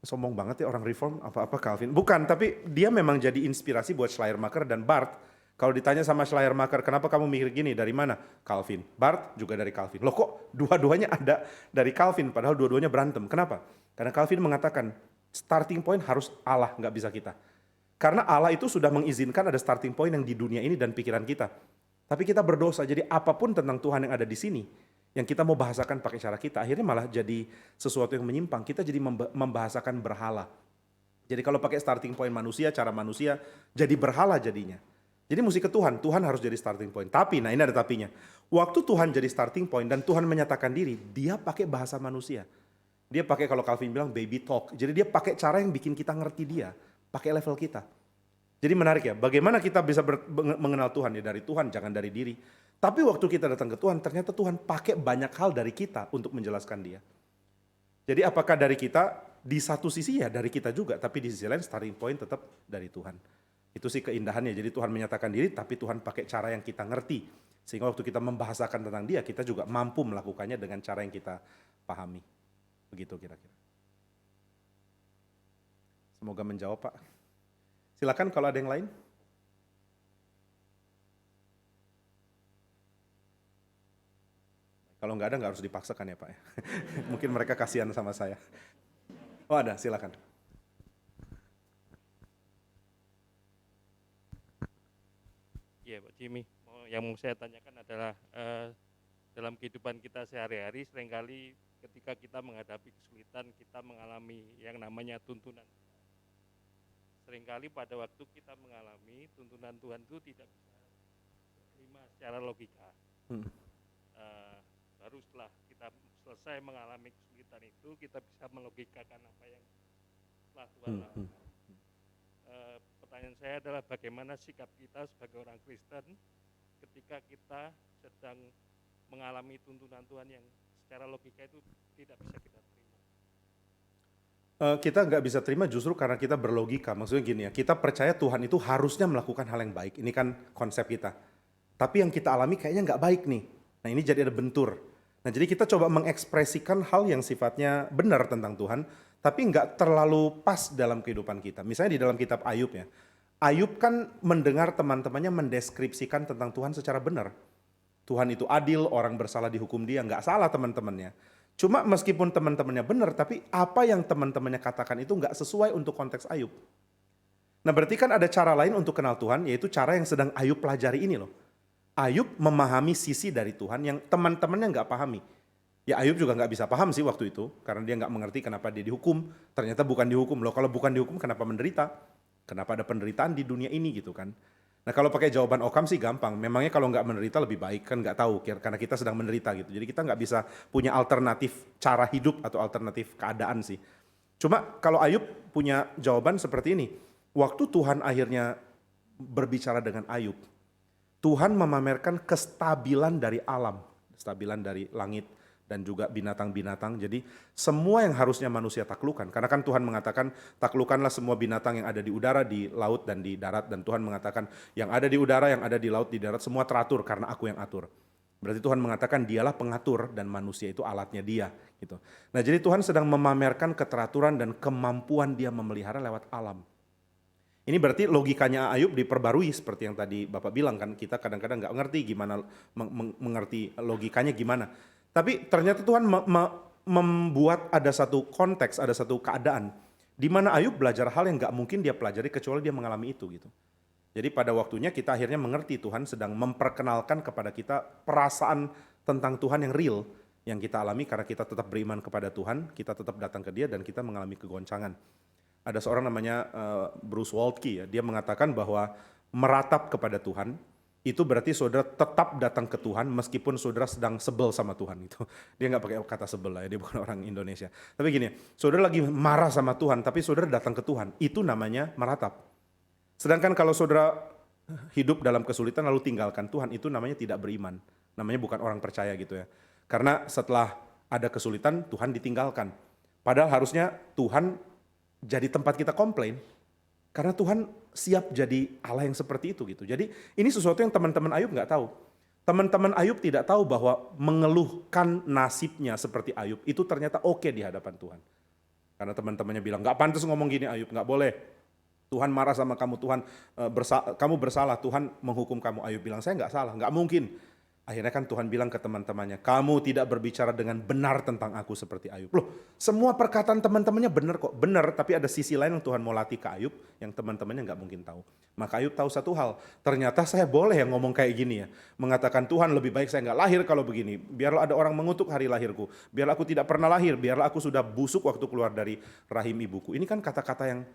Sombong banget ya orang reform, apa-apa Calvin. Bukan, tapi dia memang jadi inspirasi buat Schleiermacher dan Barth. Kalau ditanya sama Schleiermacher, kenapa kamu mikir gini? Dari mana? Calvin. Barth juga dari Calvin. Loh kok dua-duanya ada dari Calvin, padahal dua-duanya berantem. Kenapa? Karena Calvin mengatakan, starting point harus Allah, nggak bisa kita. Karena Allah itu sudah mengizinkan ada starting point yang di dunia ini dan pikiran kita. Tapi kita berdosa, jadi apapun tentang Tuhan yang ada di sini, yang kita mau bahasakan pakai cara kita, akhirnya malah jadi sesuatu yang menyimpang. Kita jadi membahasakan berhala. Jadi kalau pakai starting point manusia, cara manusia, jadi berhala jadinya. Jadi mesti ke Tuhan, Tuhan harus jadi starting point. Tapi, nah ini ada tapinya. Waktu Tuhan jadi starting point dan Tuhan menyatakan diri, dia pakai bahasa manusia. Dia pakai, kalau Calvin bilang, baby talk. Jadi dia pakai cara yang bikin kita ngerti dia, pakai level kita. Jadi menarik ya, bagaimana kita bisa mengenal Tuhan? Ya dari Tuhan, jangan dari diri. Tapi waktu kita datang ke Tuhan, ternyata Tuhan pakai banyak hal dari kita untuk menjelaskan dia. Jadi apakah dari kita, di satu sisi ya dari kita juga, tapi di sisi lain starting point tetap dari Tuhan. Itu sih keindahannya, jadi Tuhan menyatakan diri, tapi Tuhan pakai cara yang kita ngerti. Sehingga waktu kita membahasakan tentang dia, kita juga mampu melakukannya dengan cara yang kita pahami. Begitu kira-kira. Semoga menjawab Pak. Silakan kalau ada yang lain. Kalau nggak ada nggak harus dipaksakan ya Pak. Mungkin mereka kasihan sama saya. Oh ada, silakan. Iya Pak Jimmy, yang mau saya tanyakan adalah dalam kehidupan kita sehari-hari seringkali ketika kita menghadapi kesulitan, kita mengalami yang namanya tuntunan. Seringkali pada waktu kita mengalami tuntunan Tuhan itu tidak bisa diterima secara logika. Baru setelah kita selesai mengalami kesulitan itu, kita bisa melogikakan apa yang telah Tuhan lakukan. Pertanyaan saya adalah bagaimana sikap kita sebagai orang Kristen ketika kita sedang mengalami tuntunan Tuhan yang secara logika itu tidak bisa kita terima. Kita nggak bisa terima justru karena kita berlogika. Maksudnya gini ya, kita percaya Tuhan itu harusnya melakukan hal yang baik. Ini kan konsep kita. Tapi yang kita alami kayaknya nggak baik nih. Nah ini jadi ada bentur. Nah jadi kita coba mengekspresikan hal yang sifatnya benar tentang Tuhan, tapi nggak terlalu pas dalam kehidupan kita. Misalnya di dalam kitab Ayub ya. Ayub kan mendengar teman-temannya mendeskripsikan tentang Tuhan secara benar. Tuhan itu adil, orang bersalah dihukum dia, nggak salah teman-temannya. Cuma meskipun teman-temannya benar, tapi apa yang teman-temannya katakan itu nggak sesuai untuk konteks Ayub. Nah berarti kan ada cara lain untuk kenal Tuhan, yaitu cara yang sedang Ayub pelajari ini loh. Ayub memahami sisi dari Tuhan yang teman-temannya nggak pahami. Ya Ayub juga nggak bisa paham sih waktu itu, karena dia nggak mengerti kenapa dia dihukum. Ternyata bukan dihukum loh, kalau bukan dihukum kenapa menderita? Kenapa ada penderitaan di dunia ini gitu kan? Nah kalau pakai jawaban Occam sih gampang, memangnya kalau nggak menderita lebih baik kan nggak tahu, karena kita sedang menderita gitu. Jadi kita nggak bisa punya alternatif cara hidup atau alternatif keadaan sih. Cuma kalau Ayub punya jawaban seperti ini, waktu Tuhan akhirnya berbicara dengan Ayub, Tuhan memamerkan kestabilan dari alam. kestabilan dari langit dan juga binatang-binatang. Jadi semua yang harusnya manusia taklukkan, karena kan Tuhan mengatakan taklukkanlah semua binatang yang ada di udara, di laut dan di darat, dan Tuhan mengatakan yang ada di udara, yang ada di laut, di darat semua teratur karena aku yang atur. Berarti Tuhan mengatakan dialah pengatur dan manusia itu alatnya dia gitu. Nah, jadi Tuhan sedang memamerkan keteraturan dan kemampuan dia memelihara lewat alam. Ini berarti logikanya Ayub diperbarui seperti yang tadi Bapak bilang kan, kita kadang-kadang nggak ngerti gimana mengerti logikanya gimana. Tapi ternyata Tuhan membuat ada satu konteks, ada satu keadaan di mana Ayub belajar hal yang nggak mungkin dia pelajari kecuali dia mengalami itu gitu. Jadi pada waktunya kita akhirnya mengerti Tuhan sedang memperkenalkan kepada kita perasaan tentang Tuhan yang real yang kita alami karena kita tetap beriman kepada Tuhan, kita tetap datang ke Dia dan kita mengalami kegoncangan. Ada seorang namanya Bruce Waltke ya, dia mengatakan bahwa meratap kepada Tuhan itu berarti saudara tetap datang ke Tuhan meskipun saudara sedang sebel sama Tuhan itu. Dia nggak pakai kata sebel lah ya, dia bukan orang Indonesia. Tapi gini, saudara lagi marah sama Tuhan tapi saudara datang ke Tuhan, itu namanya meratap. Sedangkan kalau saudara hidup dalam kesulitan lalu tinggalkan Tuhan, itu namanya tidak beriman. Namanya bukan orang percaya gitu ya. Karena setelah ada kesulitan, Tuhan ditinggalkan. Padahal harusnya Tuhan jadi tempat kita komplain. Karena Tuhan siap jadi Allah yang seperti itu gitu. Jadi ini sesuatu yang teman-teman Ayub nggak tahu. Teman-teman Ayub tidak tahu bahwa mengeluhkan nasibnya seperti Ayub itu ternyata oke di hadapan Tuhan. Karena teman-temannya bilang, nggak pantas ngomong gini Ayub, nggak boleh. Tuhan marah sama kamu, Tuhan kamu bersalah, Tuhan menghukum kamu. Ayub bilang, saya nggak salah, nggak mungkin. Akhirnya kan Tuhan bilang ke teman-temannya, kamu tidak berbicara dengan benar tentang aku seperti Ayub. Loh, semua perkataan teman-temannya benar kok, benar, tapi ada sisi lain yang Tuhan mau latih ke Ayub yang teman-temannya nggak mungkin tahu. Maka Ayub tahu satu hal, ternyata saya boleh yang ngomong kayak gini ya, mengatakan Tuhan lebih baik saya nggak lahir kalau begini, biarlah ada orang mengutuk hari lahirku, biarlah aku tidak pernah lahir, biarlah aku sudah busuk waktu keluar dari rahim ibuku. Ini kan kata-kata yang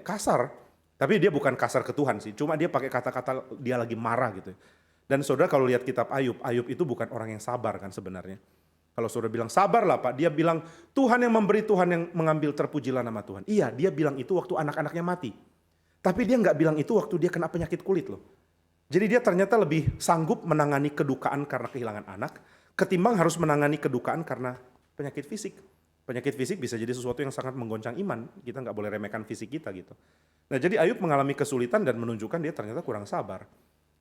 kasar, tapi dia bukan kasar ke Tuhan sih, cuma dia pakai kata-kata dia lagi marah gitu. Dan saudara kalau lihat kitab Ayub, Ayub itu bukan orang yang sabar kan sebenarnya. Kalau saudara bilang sabarlah Pak, dia bilang Tuhan yang memberi, Tuhan yang mengambil, terpujilah nama Tuhan. Iya, dia bilang itu waktu anak-anaknya mati. Tapi dia nggak bilang itu waktu dia kena penyakit kulit loh. Jadi dia ternyata lebih sanggup menangani kedukaan karena kehilangan anak, ketimbang harus menangani kedukaan karena penyakit fisik. Penyakit fisik bisa jadi sesuatu yang sangat menggoncang iman. Kita nggak boleh remehkan fisik kita gitu. Nah jadi Ayub mengalami kesulitan dan menunjukkan dia ternyata kurang sabar.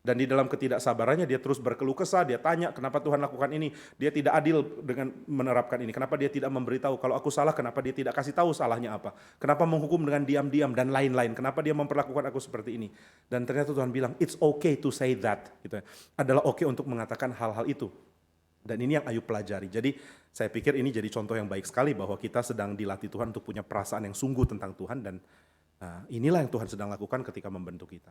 Dan di dalam ketidaksabarannya dia terus berkeluh kesah, dia tanya kenapa Tuhan lakukan ini. Dia tidak adil dengan menerapkan ini. Kenapa dia tidak memberitahu kalau aku salah, kenapa dia tidak kasih tahu salahnya apa. Kenapa menghukum dengan diam-diam dan lain-lain. Kenapa dia memperlakukan aku seperti ini. Dan ternyata Tuhan bilang it's okay to say that. Gitu ya. Adalah oke untuk mengatakan hal-hal itu. Dan ini yang Ayub pelajari. Jadi saya pikir ini jadi contoh yang baik sekali bahwa kita sedang dilatih Tuhan untuk punya perasaan yang sungguh tentang Tuhan dan inilah yang Tuhan sedang lakukan ketika membentuk kita.